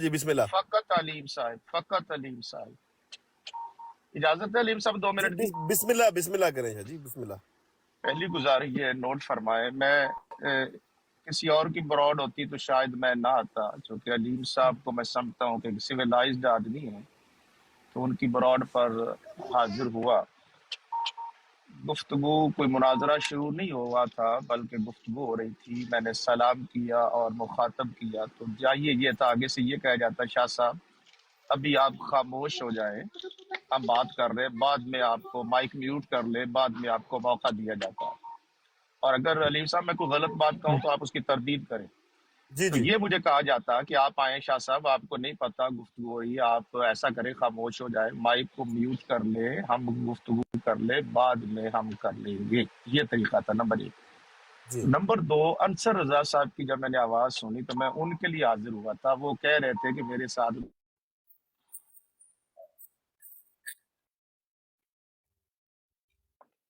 جی بسم اللہ فقط علیم صاحب، فقط علیم صاحب، اجازت ہے علیم صاحب 2 منٹ کی؟ بسم اللہ کریں شاہ جی بسم اللہ. پہلی گزارش یہ نوٹ فرمائے، میں کسی اور کی براڈ ہوتی تو شاید میں نہ آتا، چونکہ علیم صاحب کو میں سمجھتا ہوں کہ سویلائزڈ آدمی ہیں، تو ان کی براڈ پر حاضر ہوا. گفتگو کوئی مناظرہ شروع نہیں ہوا تھا، بلکہ گفتگو ہو رہی تھی. میں نے سلام کیا اور مخاطب کیا، تو جائیے یہ تھا، آگے سے یہ کہا جاتا شاہ صاحب ابھی آپ خاموش ہو جائیں، ہم بات کر رہے ہیں، بعد میں آپ کو مائک میوٹ کر لے، بعد میں آپ کو موقع دیا جاتا ہے. اور اگر علیم صاحب میں کوئی غلط بات کہوں تو آپ اس کی تردید کریں. جی تو جی یہ مجھے کہا جاتا کہ آپ آئیں شاہ صاحب، آپ کو نہیں پتا گفتگو ہوئی، آپ ایسا کریں خاموش ہو جائیں، مائک کو میوٹ کر لیں، ہم گفتگو کر لیں، بعد میں ہم کر لیں گے. یہ طریقہ تھا نمبر 1. جی نمبر 2، انصر رضا صاحب کی جب میں نے آواز سنی تو میں ان کے لیے حاضر ہوا تھا. وہ کہہ رہے تھے کہ میرے ساتھ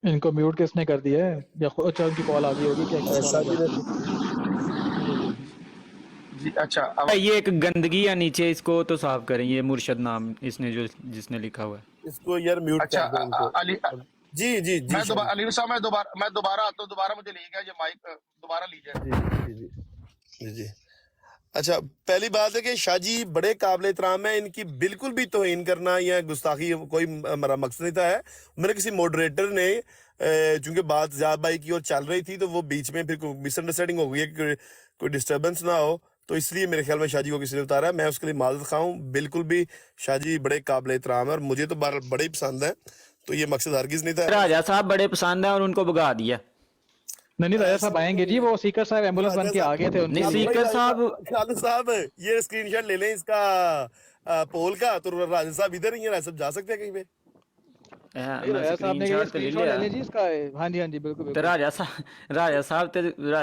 ان کو میوٹ کس نے کر دیا ہے؟ یا اچھا ان کی کال آ گئی ہوگی کہ ایکسٹرا کال آ شاہ جی جاتی نے ہے. جی اچھا یہ ایک گندگی ہے نیچے، اس کو تو صاف کریں. یہ مرشد نام اس نے جس نے لکھا ہوا ہے. اس کو یار میوٹ اچھا کر دیں ان کو. علی جی جی جی میں شاہ دوبارہ علیم صاحب میں دوبارہ آتا ہوں، دوبارہ مجھے لے گیا یہ مائک دوبارہ لیجیے. جی جی جی جی جی. اچھا پہلی بات ہے کہ شاہ جی بڑے قابل احترام ہیں، ان کی بالکل بھی توہین کرنا یا گستاخی کوئی ہمارا مقصد نہیں تھا ہے. میرے کسی موڈریٹر نے چونکہ بات زیاد بھائی کی اور چل رہی تھی تو وہ بیچ میں پھر کوئی مس انڈرسٹینڈنگ ہو گئی ہے کہ کوئی ڈسٹربنس نہ ہو، تو اس لیے میرے خیال میں شاہ جی کو کسی نے اتارا ہے. میں اس کے لیے معذرت خواہ ہوں. بالکل بھی شاہ جی بڑے قابل احترام ہیں اور مجھے تو بڑے ہی پسند ہیں، تو یہ مقصد ہرگز نہیں تھا. راجہ صاحب بڑے پسند ہیں اور ان کو بھگا دیا. نہیں راجا صاحب آئیں گے جی، وہ سیکر صاحب ایمبولینس بن کے آ گئے تھے ان کے نہیں لیے. سیکر صاحب خالد صاحب یہ اسکرین شاٹ لے لیں اس کا پول کا، تو راجہ صاحب ادھر ہی ہیں، راجہ صاحب جا سکتے ہیں کہیں پہ. نہیں میں راجا صاحب سکرین نے کہا شاٹ تو اسکرین لے شاٹ لے لیا. لیں جی اس کا. ہاں جی بالکل تو بالکل. راجہ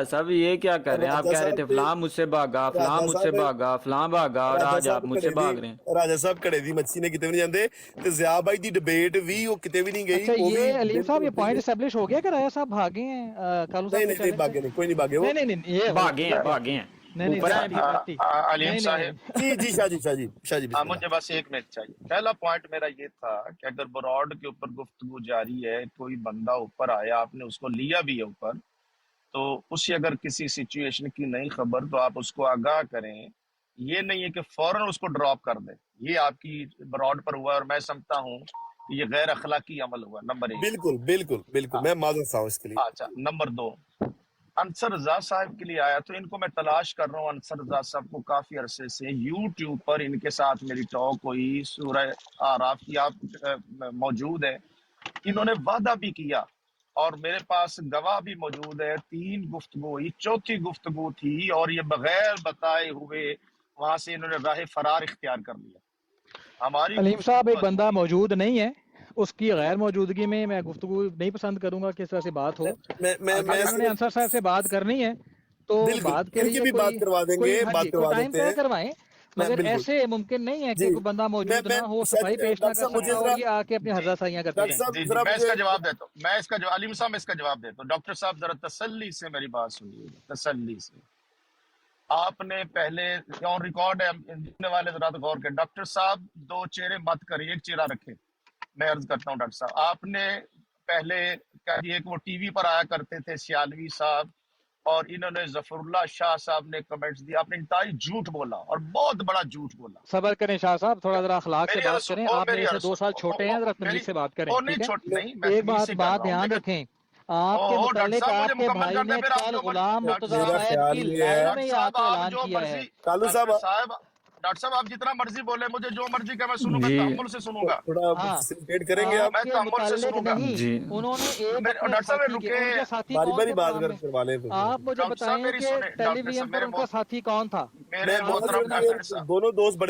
صاحب یہ کیا کر رہے ہیں؟ آپ راجہ کہہ رہے تھے صاحب فلاں مجھ سے بھاگا، فلاں راجہ مجھ سے صاحب بھاگا، فلاں بھاگا، اور راجہ آج آپ صاحب مجھ سے کڑے دی بھاگ رہے ہیں. راجہ صاحب کڑے دی مچھی نے کتے بھی نہیں جاندے تے ضیاء بھائی دی ڈبیٹ بھی وہ کتے بھی نہیں گئی، اچھا وہ بھی یہ علیم صاحب بالکل یہ فری پوائنٹ نے. اسٹیبلش ہو گیا کہ راجا صاحب بھاگے ہیں کالو نہیں صاحب کے نہیں نہیں چیلنج سے؟ بھاگے نہیں، کوئی نہیں بھاگے وہ. نہیں یہ غلط بھاگے ہیں، بات بھاگے ہے. ہیں، نہیں اوپر ہیں. زیادتی. علیم صاحب جی جی شاہ جی بسم اللہ. مجھے بس 1 منٹ چاہیے. پہلا پوائنٹ میرا یہ تھا کہ اگر براڈ کے اوپر گفتگو جاری ہے، کوئی بندہ اوپر آیا، آپ نے اس کو لیا بھی ہے اوپر، تو اسی اگر کسی سچویشن کی نہیں خبر تو آپ اس کو آگاہ کریں. یہ نہیں ہے کہ فوراً اس کو ڈراپ کر دیں. یہ آپ کی براڈ پر ہوا اور میں سمجھتا ہوں کہ یہ غیر اخلاقی عمل ہوا. نمبر 1. بالکل بالکل بالکل میں معذرت خواہ ہوں اس کے لیے. اچھا نمبر 2، انصر رضا صاحب کے لیے آیا تو ان کو میں تلاش کر رہا ہوں. انصر رضا صاحب کو کافی عرصے سے یوٹیوب پر ان کے ساتھ میری ٹاک ہوئی، سورہ آراف کی آپ موجود ہے. انہوں نے وعدہ بھی کیا اور میرے پاس گواہ بھی موجود ہے. 3 گفتگو ہوئی، 4تھی گفتگو تھی اور یہ بغیر بتائے ہوئے وہاں سے انہوں نے راہ فرار اختیار کر لیا. ہماری علیم صاحب گفتگو ایک بندہ ادھوری. موجود نہیں ہے، اس کی غیر موجودگی میں گفتگو نہیں پسند کروں گا کس طرح سے بات ہو. اگر میں انہوں نے انصر صرف صاحب سے بات کرنی ہے تو بالکل بات کے ان کی لیے بھی بات کروا دیں گے، ہاں بات جی کوئی کروا ٹائم دیتے طے ہیں. کروائیں، میں مگر بالکل ایسے ممکن نہیں ہے کہ جی کوئی بندہ موجود میں نہ ہو، شاید صفائی پیش نہ ڈاکٹر کر صاحب مجھے سکتا ہو، ذرا یہ آ کے اپنی جی ہرزہ سائیاں کرتے ڈاکٹر رہیں. صاحب جی ذرا میں اس مجھے کا جواب دیتا ہوں. علیم صاحب میں اس کا جواب دیتا ہوں. ڈاکٹر صاحب ذرا تسلی سے میری بات سنیے، تسلی سے. آپ نے پہلے آن ریکارڈ ہے، دیکھنے والے ذرا غور کریں. ڈاکٹر صاحب 2 چہرے مت کریے، ایک چہرہ رکھیں. میں عرض کرتا ہوں ڈاکٹر صاحب، آپ نے پہلے کہہ دیے کہ وہ ٹی وی پر آیا کرتے تھے سیالوی صاحب، اور انہوں نے ظفر اللہ شاہ صاحب نے کمنٹس دیا. آپ نے انتہائی جھوٹ بولا اور بہت بڑا جھوٹ بولا. صبر کریں شاہ صاحب، تھوڑا ذرا اخلاق سے میری بات عرض کریں. او آپ میری میرے سے عرض 2 سال چھوٹے ہیں، ذرا میری تمیز سے بات کریں، او ٹھیک نہیں ہے؟ چھوٹ نہیں، میں ایک تمیز سے کر بات رہا ہوں دھیان لیکن رکھیں، آپ کے ڈاکٹر متعلق صاحب آپ مجھے کے مکمل بھائی کر دیں، نے پھر آپ کل جو غلام مرتضیٰ میرا صاحب کی خیال یہ لائیو ہے میں ڈاکٹر ہی آ صاحب کے آپ اعلان جو کیا ہے. مرضی کالو صاحب ڈاکٹر صاحب آپ جتنا مرضی بولے، مجھے جو مرضی کہ میں سنوں گا، جی تحمل سے سنوں گا. تھوڑا ہاں فیسیلیٹیٹ کریں گے آپ. آپ میں کے تحمل سے متعلق سنوں گا. نہیں، جی انہوں نے ایک اپنے ڈاکٹر صاحب ساتھی کے، رکے، ان کے ساتھی باری کون باری تھے بات پروگرام کر میں؟ کروا لیں تو آپ مجھے ڈاکٹر صاحب بتائیں میری کہ سنیں. ٹیلی ڈاکٹر صاحب ویژن پر ان کا ساتھی کون تھا؟ میرے آپ مجھے محترم بتائیں. ڈاکٹر صاحب، دونوں دوست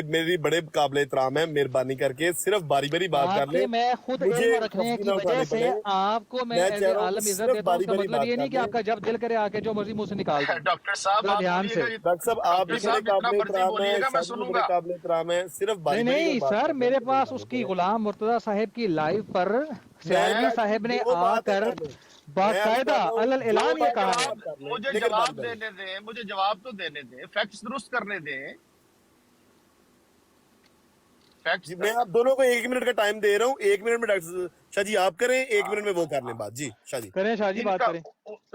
میری بڑے قابل احترام ہیں. مہربانی کر کے صرف باری باری بات کر آپ لیں، کے میں خود مجھے علم رکھنے خفگی کی نہ وجہ اٹھانے سے پڑے. آپ کو میں میں ایز چاہ اے رہا ہوں کہ عالم عزت صرف دیتا ہوں. اس باری کا باری مطلب بات یہ کر نہیں کہ لیں. آپ کا جب دل کرے آ کے جو مرضی منہ سے نکال دیں. ڈاکٹر صاحب ذرا آپ دھیان بولیے سے. گا. ڈاکٹر صاحب آپ ڈاکٹر بھی بڑے صاحب جتنا قابل مرضی احترام بولیے ہیں، گا میں شاہ جی بھی سنوں بڑے گا. قابل احترام ہیں. صرف باری باری نہیں اگر بات سر، کرنا ہے میرے تو پاس مہربانی اس کی کریں. غلام مرتضیٰ صاحب کی لائیو پر میں سیالوی صاحب نے دو آ بات ہے کر کر لیں. میں عرض باقاعدہ کر رہا ہوں جو اعلان یہ مجھے بات کہا کرنی ہے ہے. آپ کر لیں، مجھے لیکن باری جواب باری. دینے دیں، مجھے جواب تو دینے دیں، فیکٹس درست کرنے دیں. जी मैं आप दोनों को 1 मिनट का टाइम दे रहा हूँ, 1 मिनट में डॉक्टर शाह जी आप करें, 1 मिनट में वो कर लें बात। जी शाह जी। करें शाह जी, बात करें।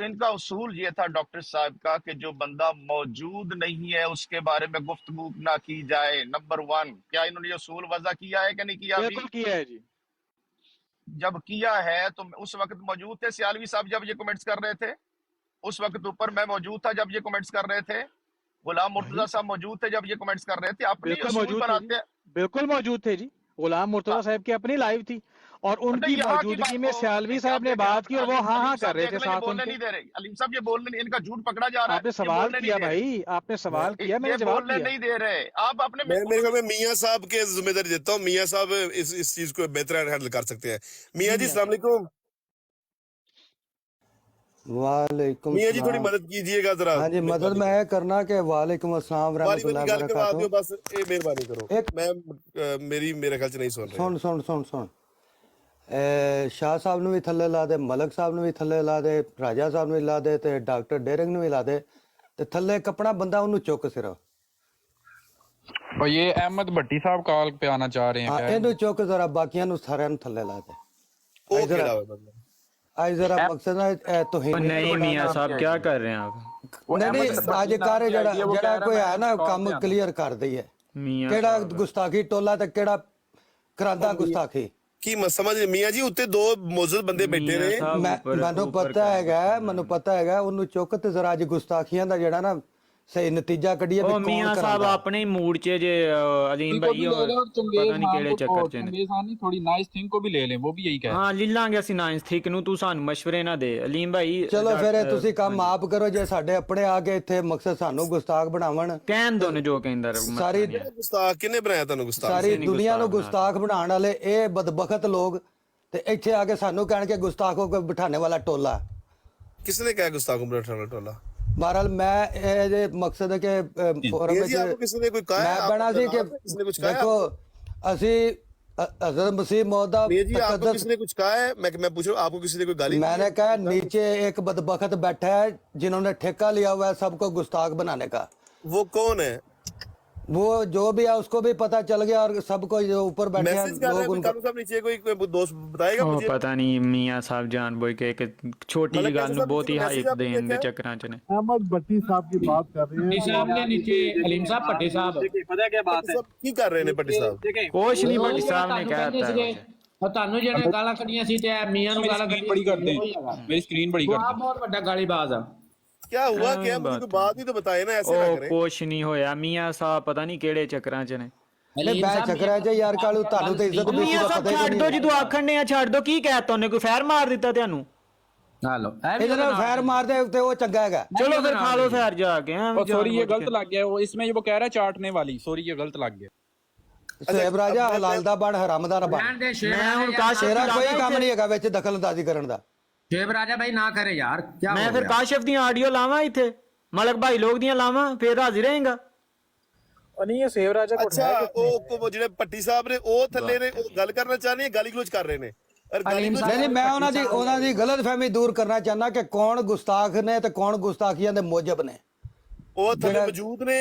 इनका उसूल ये था डॉक्टर साहब का कि जो बंदा मौजूद नहीं है उसके बारे में गुफ्तगू ना की जाए, नंबर 1। क्या इन्होंने ये उसूल वजह किया है कि नहीं किया अभी? बिल्कुल किया है जी। जब किया है तो उस वक्त मौजूद थे सियालवी साहब जब ये कमेंट्स कर रहे थे? उस वक्त ऊपर मैं मौजूद था जब ये कमेंट्स कर रहे थे? गुलाम मुर्तजा साहब मौजूद थे जब ये कमेंट्स कर रहे थे? अपनी बिल्कुल उसूल मौजूद थे बनाते जी, हैं। बिल्कुल मौजूद थे जी। गुलाम मुर्तजा साहब की अपनी लाइव थी और नहीं, उनकी यहाँ की मौजूदगी बात में को सियालवी साहब ने आप बात की और वो अलीम हाँ हाँ साहब कर रहे देख थे लें, ये साथ बोलने उनके। नहीं दे रहे। अलीम साहब ये बोलने नहीं, इनका झूठ पकड़ा जा रहा है, आपने ये सवाल बोलने नहीं किया दे रहे। भाई, आपने सवाल किया, मैंने ये जवाब बोलने दिया। नहीं दे रहे। आप अपने मैं मेरे ख्याल में मियाँ साहब के जिम्मेदारी देता हूँ, मियाँ साहब इस चीज को बेहतर हैंडल कर सकते हैं। मियाँ जी मियाँ अस्सलाम वालेकुम। वालेकुम मियाँ जी थोड़ी सलाम। मदद कीजिएगा जरा, हाँ जी, मदद मेहरबानी मैं करो। ये करना कि वालेकुम अस्सलाम वाली वाली रहमतुल्लाहि गल करवा बरकातहू। दियो बस, ये मेहरबानी करो। एक मैं मेरे ख्याल से नहीं सुन रहे। सुन सुन सुन सुन शाह साहब ਨੂੰ ਵੀ ਥੱਲੇ ਲਾ ਦੇ, ਮਲਕ ਸਾਹਿਬ ਨੂੰ ਵੀ ਥੱਲੇ ਲਾ ਦੇ, ਰਾਜਾ ਸਾਹਿਬ ਨੂੰ ਵੀ ਲਾ ਦੇ ਤੇ ਡਾਕਟਰ ਡੇਰਿੰਗ ਨੂੰ ਵੀ ਲਾ ਦੇ ਤੇ ਥੱਲੇ ਕੱਪੜਾ ਬੰਦਾ ਉਹਨੂੰ ਚੁੱਕ ਸਿਰਫ। और ये अहमद भट्टी साहब कॉल पे आना चाह रहे हैं ਹਾਂ क्या? ਇਹਨੂੰ ਚੁੱਕ ਜ਼ਰਾ, ਬਾਕੀਆਂ ਨੂੰ ਸਾਰਿਆਂ ਨੂੰ ਥੱਲੇ ਲਾ ਦੇ। ਉਹ ਅੱਜ ਜ਼ਰਾ ਕਿਹੜਾ ਵਾ ਬੰਦਾ? ਅੱਜ ਜ਼ਰਾ ਮਕਸਦ ਹੈ ओ ਤੋਹੀਨ नहीं मियाँ साहब, क्या कर रहे हैं आप? ਨਹੀਂ ਨਹੀਂ ਅੱਜ ਕਰ ਜਿਹੜਾ ਕੋਈ ਹੈ ਨਾ ਕੰਮ ਕਲੀਅਰ ਕਰ ਦਈਏ मियाँ ਕਿਹੜਾ ਗੁਸਤਾਖੀ ਟੋਲਾ ਤੇ ਕਿਹੜਾ ਕਰਾਂਦਾ ਗੁਸਤਾਖੀ। ਕੀ ਸਮਝ ਨਹੀਂ ਮਿयाँ ਜੀ, ਉੱਤੇ ਦੋ ਮੌਜੂਦ ਬੰਦੇ ਬੈਠੇ ਨੇ। मियाँ साहब ऊपर ਮੈਨੂੰ ऊपर ਪਤਾ कर- ਹੈਗਾ, ਮੈਨੂੰ ਪਤਾ ਹੈਗਾ, ਉਹਨੂੰ ਚੁੱਕ ਤੇ ਜ਼ਰਾ ਅੱਜ ਗੁਸਤਾਖੀਆਂ ਦਾ ਜਿਹੜਾ ਨਾ ਸਹੀ ਨਤੀਜਾ ਕੱਢੀਏ ਵੀ ओ ਕੌਣ मियाँ साहब ਕਰਾਂਦਾ। अपने ही मूड चे जे अजीम को भाई भी ले लें और पता चंगेज नहीं केड़े खान चक्कर को, च ने। चंगेज खान नहीं, थोड़ी नाइस थिंग को भी ले लें, वो भी यही कह रहे हैं। हाँ ले लांगे ਅਸੀਂ ਨਾਈਸ ਥਿਕ ਨੂੰ, ਤੂੰ ਸਾਨੂੰ ਮਸ਼ਵਰੇ ਨਾ ਦੇ ਅਲੀਮ ਭਾਈ। ਚਲੋ ਫਿਰ ਇਹ ਤੁਸੀਂ ਕੰਮ ਆਪ ਕਰੋ, ਜੇ ਸਾਡੇ ਆਪਣੇ ਆ ਕੇ ਇੱਥੇ ਮਕਸਦ ਸਾਨੂੰ ਗੁਸਤਾਖ ਬਣਾਵਣ। ਕਹਿਣ ਦੋ ਨੇ ਜੋ ਕਹਿੰਦਾ ਸਾਰੀ ਗੁਸਤਾਖ ਕਿਹਨੇ ਬਣਾਇਆ ਤੁਹਾਨੂੰ ਗੁਸਤਾਖ? ਸਾਰੀ ਨਹੀਂ ਦੁਨੀਆ ਨੂੰ ਗੁਸਤਾਖ ਗੁਸਤਾਖ ਬਣਾਉਣ ਵਾਲੇ ਇਹ ਬਦਬਖਤ ਲੋਗ ਤੇ ਇੱਥੇ ਆ ਕੇ ਸਾਨੂੰ ਕਹਿਣ ਕਿ ਗੁਸਤਾਖੋਂ ਕੋ ਬਿਠਾਣੇ ਵਾਲਾ ਟੋਲਾ। किसने कहा गुस्ताखों पर बैठाने टोला? बहरहाल मैं ये मकसद है कि फोरम ये में जी आपको किसी ने कोई कहा है? मैं आपको बना सी कि जनाब, किसी ने कुछ कहा है देखो आपको? असी हजरत मसीह मौत दा मियाँ जी आपको तकद्दस। किसी ने कुछ कहा है? मैं पूछ रहा हूँ, आपको किसी ने कोई गाली? मैंने कहा नीचे एक बदबख्त बैठा है जिन्होंने ठेका लिया हुआ है सबको गुस्ताख बनाने का। वो कौन है? वो जो भी है उसको भी पता चल गया और सबको जो ऊपर बैठे हैं मैसेज कर रहा है लोग कोई उनको। कानून साहब नीचे कोई दोस्त बताएगा ਉਹ मुझे? ਪਤਾ ਨਹੀਂ ਮਿयाँ ਸਾਹਿਬ ਜਾਨ ਬੋਝ ਕੇ ਇੱਕ ਛੋਟੀ ਜਿਹੀ ਗੱਲ ਨੂੰ ਬਹੁਤ ਹੀ ਹਾਈਪ ਦੇਣ ਦੇ ਚੱਕਰਾਂ ਚ ਨੇ। अहमद भट्टी साहब की बात कर रहे हैं। साहब ने नीचे अलीम साहब भट्टी साहब पता क्या बात सब की कर रहे हैं पट्टी साहब? ਕੁਛ ਨਹੀਂ ਭੱਟੀ ਸਾਹਿਬ ਨੇ ਕਹਿਤਾ ਹੈ। और ਤੁਹਾਨੂੰ ਜਿਹੜੇ ਗਾਲਾਂ ਕੱਢੀਆਂ ਸੀ ਤੇ ਮੀਆਂ ਨੂੰ ਗਾਲਾਂ स्क्रीन बड़ी कर दें, मेरी स्क्रीन बड़ी कर ਆ दें। ਬਹੁਤ ਵੱਡਾ ਗਾਲੀਬਾਜ਼ ਆ। क्या हुआ? क्या मुझे बात कोई बात ही तो बताए ना, ऐसे ना ਉਹ करें। ਕੁਛ ਨਹੀਂ ਹੋਇਆ, ਮੀਆਂ ਸਾਹਿਬ ਪਤਾ ਨਹੀਂ ਕਿਹੜੇ ਚੱਕਰਾਂ ਚ ਨੇ। नहीं मैं चक्कर है यार कालू तानू तो इज्जत भी ਮੀਆਂ ਸਾਹਿਬ ਛੱਡ ਦੋ, ਜਦੋਂ ਆਖਣ ਨੇ ਛੱਡ ਦੋ, ਕੀ ਕਹਿਤਾ ਉਹਨੇ? ਕੋਈ ਫੈਰ ਮਾਰ ਦਿੱਤਾ ਤੁਹਾਨੂੰ? ਹਾਲੋ ਇਹਦੇ ਨਾਲ ਫੈਰ ਮਾਰਦੇ ਤੇ ਉਹ ਚੰਗਾ ਹੈਗਾ। ਚਲੋ ਫਿਰ ਖਾ ਲਓ ਫੈਰ ਜਾ ਕੇ। और सॉरी ये गलत लग गया, वो इसमें वो कह रहा है चाटने वाली, सॉरी ये गलत लग गया। ਸੇਬ ਰਾਜਾ ਹਲਾਲ ਦਾ ਬਣ ਹਰਾਮ ਦਾ ਨਾ ਬਣ। ਰਹਿਣ ਦੇ ਸ਼ੇਰ ਮੈਂ ਹੁਣ ਕਾਸ਼ ਤੇਰਾ ਕੋਈ ਕੰਮ ਨਹੀਂ ਹੈਗਾ ਵਿੱਚ ਦਖਲਅੰਦਾਜ਼ੀ ਕਰਨ ਦਾ। ਸ਼ੇਬ ਰਾਜਾ ਭਾਈ ਨਾ ਕਰੇ ਯਾਰ, ਕੀ ਮੈਂ ਫਿਰ ਕਾਸ਼ਫ ਦੀਆਂ ਆਡੀਓ ਲਾਵਾਂ ਇੱਥੇ, ਮਲਕ ਭਾਈ ਲੋਕ ਦੀਆਂ ਲਾਵਾਂ, ਫਿਰ ਹਾਜ਼ਰ ਰਹੇਗਾ। नहीं ये सेव राजा को अच्छा ਉਹ ਜਿਹੜੇ ਪੱਟੀ ਸਾਹਿਬ ਨੇ ਉਹ ਥੱਲੇ ਨੇ, ਉਹ ਗੱਲ ਕਰਨਾ ਚਾਹ ਰਹੇ ਨੇ, ਗਾਲੀ ਗਲੋਚ ਕਰ ਰਹੇ ਨੇ। ਔਰ ਗਾਲੀ ਗਲੋਚ ਨਹੀਂ ਮੈਂ ਉਹਨਾਂ ਦੀ ਗਲਤਫਹਿਮੀ ਦੂਰ ਕਰਨਾ ਚਾਹੁੰਦਾ ਕਿ ਕੌਣ ਗੁਸਤਾਖ ਨੇ ਤੇ ਕੌਣ ਗੁਸਤਾਖੀਆਂ ਦੇ ਮੌਜਬ ਨੇ। ਉਹ ਥੱਲੇ ਮੌਜੂਦ ਨੇ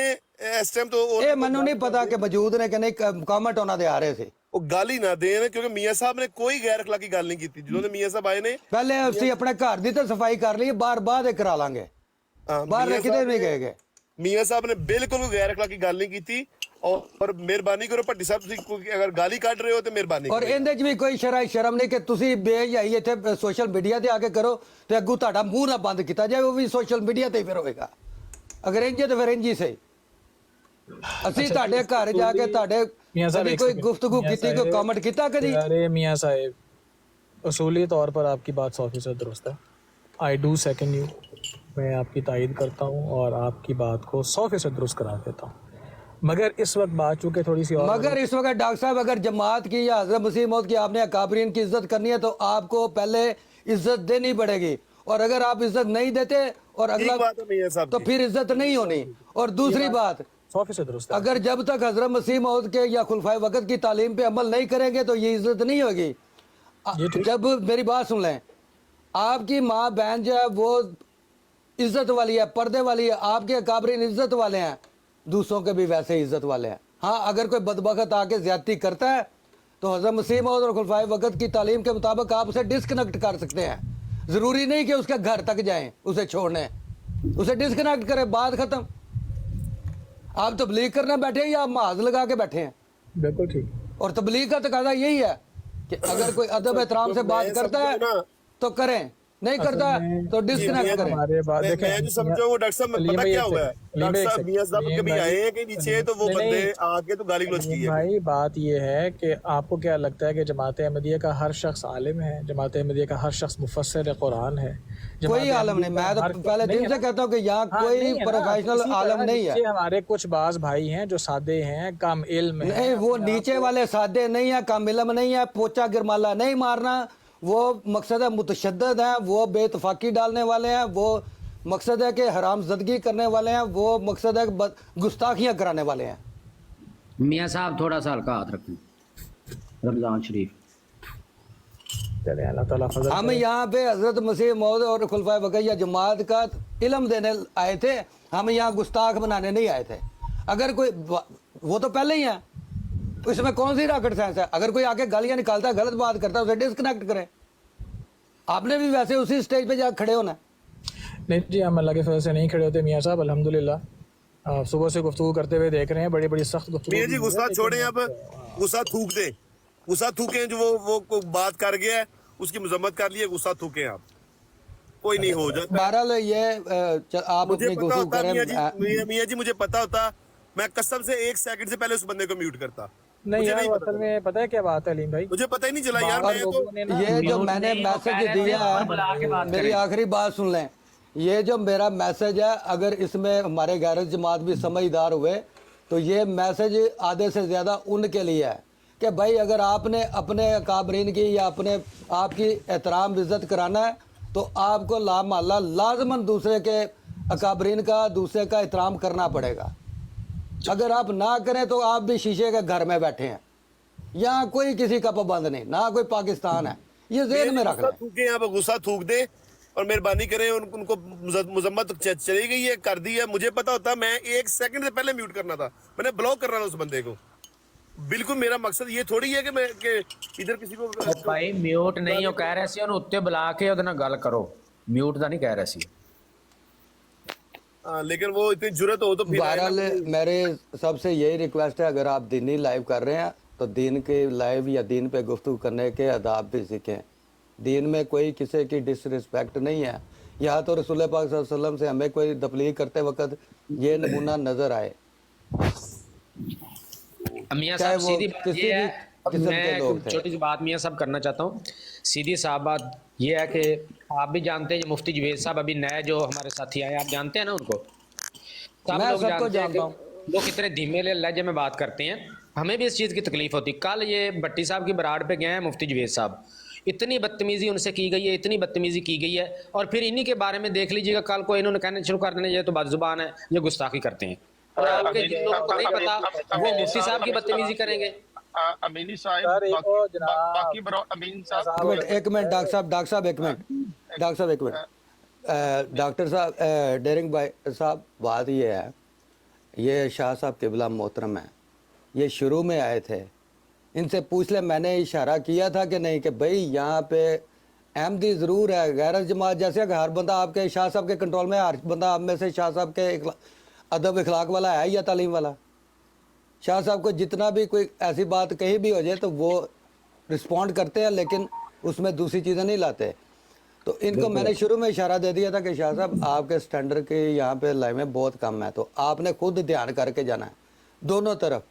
ਇਸ ਟਾਈਮ ਤੋਂ। ਇਹ ਮੈਨੂੰ ਨਹੀਂ ਪਤਾ ਕਿ ਮੌਜੂਦ ਨੇ ਕਿ ਨਹੀਂ, ਕਮੈਂਟ ਉਹਨਾਂ ਦੇ ਆ ਰਹੇ ਸੀ। ਉਹ ਗਾਲੀ ਨਾ ਦੇਣ, ਕਿਉਂਕਿ ਮੀਆਂ ਸਾਹਿਬ ਨੇ ਕੋਈ ਗੈਰ ਅਖਲਾਕੀ ਗੱਲ ਨਹੀਂ ਕੀਤੀ। ਜਦੋਂ ਦੇ ਮੀਆਂ ਸਾਹਿਬ ਆਏ ਨੇ, ਪਹਿਲੇ ਅਸੀਂ ਆਪਣੇ ਘਰ ਦੀ ਤਾਂ ਸਫਾਈ ਕਰ ਲਈ, ਬਾਅਦ ਕਰਾ ਲਾਂਗੇ। ਬਾਹਰ ਕਿਤੇ ਨਹੀਂ ਗਏਗੇ। ਮੀਆਂ ਸਾਹਿਬ ਨੇ ਬਿਲਕੁਲ ਕੋਈ ਗੈਰ ਅਖਲਾਕੀ ਗੱਲ ਨਹੀਂ ਕੀਤੀ। ਔਰ ਮਿਹਰਬਾਨੀ ਕਰੋ ਭੱਟੀ ਸਾਹਿਬ, ਤੁਸੀਂ ਅਗਰ ਗਾਲੀ ਕੱਢ ਰਹੇ ਹੋ ਤੇ ਮਿਹਰਬਾਨੀ ਔਰ ਇਹਦੇ 'ਚ ਵੀ ਕੋਈ ਸ਼ਰਮ ਨਹੀਂ ਕਿ ਤੁਸੀਂ ਬੇਹਯਾਈ ਇੱਥੇ ਸੋਸ਼ਲ ਮੀਡੀਆ ਤੇ ਆ ਕੇ ਕਰੋ ਤੇ ਅੱਗੂ ਤੁਹਾਡਾ ਮੂੰਹ ਨਾ ਬੰਦ ਕੀਤਾ ਜਾਏ, ਉਹ ਵੀ ਸੋਸ਼ਲ ਮੀਡੀਆ ਤੇ ਹੀ ਫਿਰ ਹੋਏਗਾ। ਅਗਰ ਇੰਜ ਤੇ ਫਿਰ ਇੰਜ ਹੀ ਸਹੀ। ਅਸੀਂ ਤੁਹਾਡੇ ਘਰ ਜਾ ਕੇ ਤੁਹਾਡੇ ਕੋਈ ਗੁਫ਼ਤਗੂ ਕੀਤੀ, ਕੋਈ ਕਮੈਂਟ ਕੀਤਾ कभी? अरे मियाँ साहब उसूली तौर पर आपकी बात 100% दुरुस्त है। आई डू सेकंड यू, मैं आपकी तायद करता हूँ और आपकी बात को 100% दुरुस्त करा देता हूँ। मगर इस वक्त बात चूँकि थोड़ी सी और मगर इस वक्त डॉक्टर साहब अगर जमात की या हज़रत मसीह मौत की आपने अकाबरीन की इज्जत करनी है तो आपको पहले इज्जत देनी पड़ेगी, और अगर आप इज्जत नहीं देते और अगला तो फिर इज्जत नहीं होनी। और दूसरी बात 100% दुरुस्त है। अगर जब तक हज़रत मसीह मौद के या खुलफाए वक़्त की तालीम पे अमल नहीं करेंगे तो ये इज्जत नहीं होगी। जब मेरी बात सुन लें, आपकी माँ बहन जो है वो इज्जत वाली है, पर्दे वाली है, आपके अकाबरीन इज्जत वाले हैं, दूसरों के भी वैसे इज्जत वाले हैं। हाँ, अगर कोई बदबख्त आके ज्यादती करता है तो हज़रत मसीह मौद और खुलफाए वक़्त की तालीम के मुताबिक आप उसे डिस्कनेक्ट कर सकते हैं। ज़रूरी नहीं कि उसके घर तक जाएं उसे छोड़ने, उसे डिस्कनेक्ट करें, बात ख़त्म। आप तबलीग करने बैठे हैं या आप माज लगा के बैठे हैं? बिल्कुल ठीक। और तबलीग का तकाजा यही है कि अगर कोई अदब एहतराम से बात करता है तो करें, नहीं करता तो डिस्कनेक्ट करें। हमारे बात देखें, मैं जो समझा वो डॉक्टर साहब अलीम पता भाई क्या एक हुआ है, सेकंड, अलीम डॉक्टर भाई एक साहब मियां साहब सेकंड, कभी अलीम आए भाई, हैं कि नीचे तो वो नहीं, बंदे नहीं, आके तो गाली गलौज की है। भाई बात ये है कि आपको क्या लगता है कि जमात अहमदिया का हर शख्स आलिम है? जमात अहमदिया का हर शख्स मुफस्सिर कुरान है? कोई आलम नहीं, मैं तो पहले दिन से कहता हूँ कि यहाँ कोई प्रोफेशनल आलम नहीं है। हमारे कुछ बाज भाई हैं जो सादे हैं, कम इल्म है। नहीं, वो नीचे वाले सादे नहीं है, कम इल्म नहीं है, पोचा गिरमाला नहीं मारना, वो मकसद है मुतशद्दद है, वो बेतफाकी डालने वाले हैं, वो मकसद है कि हरामजदगी करने वाले हैं, वो मकसद है कि गुस्ताखियाँ कराने वाले हैं। मियाँ साहब थोड़ा सा हल्का हाथ रखें। रमजान शरीफ चले, अल्लाह ताला फजल हम करे। यहाँ पे हजरत मसीह मौद और खुलफाए वक़ैया जमात का इल्म देने आए थे, हम यहाँ गुस्ताख बनाने नहीं आए थे। अगर कोई वो तो पहले ही है, इसमें कौन सी रॉकेट साइंस है? अगर कोई आके गालियाँ निकालता है, गलत बात करता है, उसे डिस्कनेक्ट करें। आपने भी वैसे उसी स्टेज पे जाकर खड़े होना है। नहीं जी, हम अल्लाह के फजल से नहीं खड़े होते मियाँ साहब, अल्हम्दुलिल्लाह। सुबह से गुफ्तगू करते हुए देख रहे हैं, बड़ी बड़ी सख्त गुफ्तगू। मियां जी गुस्सा छोड़ें, अब गुस्सा थूक दें, गुस्सा थूकें। जो वो को बात कर गया है उसकी मजम्मत कर लिए, गुस्सा थूकें आप, कोई नहीं हो जाता। बहरहाल ये आप मुझे अपनी पता गुफ्तगू होता करें। मियां जी मुझे पता होता, मैं कसम से 1 सेकंड से पहले उस बंदे को म्यूट करता। नहीं मुझे यार, नहीं असल में पता है क्या बात है अलीम भाई, मुझे पता ही नहीं चला यार। बाहर मैं तो लोगों ने ना ये जो मैंने मैसेज दिया है, मेरी आखिरी बात सुन लें। ये जो मेरा मैसेज है, अगर इसमें हमारे गैरत जमात भी समझदार हुए तो ये मैसेज आधे से ज़्यादा उनके लिए है कि भाई अगर आपने अपने अकाबरीन की या अपने आपकी एहतराम इज़्ज़त कराना है तो आपको ला महल्ला लाजमन दूसरे के अकाबरीन का, दूसरे का एहतराम करना पड़ेगा। अगर आप ना करें तो आप भी शीशे के घर में बैठे हैं। यहाँ कोई किसी का पाबंद नहीं, ना कोई पाकिस्तान है, ये ज़हन में रख लें। थूके, आप गुस्सा थूक दे और मेहरबानी करें। उनको मुजम्मत चली गई है, कर दी है। मुझे पता होता, मैं 1 सेकंड से पहले म्यूट करना था, मैंने ब्लॉक करना था उस बंदे को। बिल्कुल मेरा मकसद ये थोड़ी है कि मैं कि इधर किसी को भाई म्यूट नहीं हो कह रहे सी ਉਹਨੂੰ ਉੱਤੇ ਬੁਲਾ ਕੇ ਉਹਦੇ ਨਾਲ ਗੱਲ ਕਰੋ, म्यूट ਦਾ नहीं कह रहे सी। लेकिन वो इतनी जुर्रत हो तो फिर बहरहाल मेरे सबसे यही रिक्वेस्ट है, अगर आप दीनी लाइव कर रहे हैं तो दीन के लाइव या दीन पे गुफ्तगू करने के आदाब भी सीखें। दीन में कोई किसी की डिसरिस्पेक्ट नहीं है। यहाँ तो रसूल पाक सल्लल्लाहु अलैहि वसल्लम से हमें कोई तबलीग करते वक्त ये नमूना नजर आए, मियाँ चाहे साहब वो सीधी बात किसी ये भी है, किस्म के मैं लोग थे। छोटी सी बात मियाँ साहब करना चाहता हूँ। सीधी साहब बात ये है कि आप भी जानते हैं मुफ्ती जुवैद साहब अभी नए जो हमारे साथी आए, आप जानते हैं ना उनको? सब मैं लोग सबको जानते हैं जानता हूँ। कि वो कितने धीमे लहजे में बात करते हैं। हमें भी इस चीज़ की तकलीफ होती। कल ये भट्टी साहब की बराड़ पे गए हैं मुफ्ती जुवैद साहब, इतनी बदतमीजी उनसे की गई है, इतनी बदतमीजी की गई है। और फिर इन्हीं के बारे में देख लीजिएगा, कल को इन्होंने कहने शुरू कर देना ये तो बदजुबान है, ये गुस्ताखी करते हैं। और आपके जिन लोगों को नहीं पता वो मुफ्ती साहब की बदतमीजी करेंगे। अमीनी सर, साहब एक बाकी और जनाब- बाकी बरो अमीन साहब एक मिनट डॉक्टर साहब एक मिनट डॉक्टर साहब, डेरिंग भाई साहब, बात ये है, ये शाह साहब किबला मोहतरम है, ये शुरू में आए थे, इनसे पूछ ले। मैंने इशारा किया था कि नहीं कि भाई यहाँ पे अहमदी ज़रूर है, गैरत जमात जैसे कि हर बंदा आपके शाह साहब के कंट्रोल में, हर बंदा आप में से शाह साहब के अदब इखलाक वाला है या तालीम वाला। शाह साहब को जितना भी कोई ऐसी बात कहीं भी हो जाए तो वो रिस्पॉन्ड करते हैं, लेकिन उसमें दूसरी चीज़ें नहीं लाते। तो इनको मैंने शुरू में इशारा दे दिया था कि शाह साहब आपके स्टैंडर्ड की यहाँ पे लाइनें बहुत कम है, तो आपने खुद ध्यान करके जाना है दोनों तरफ।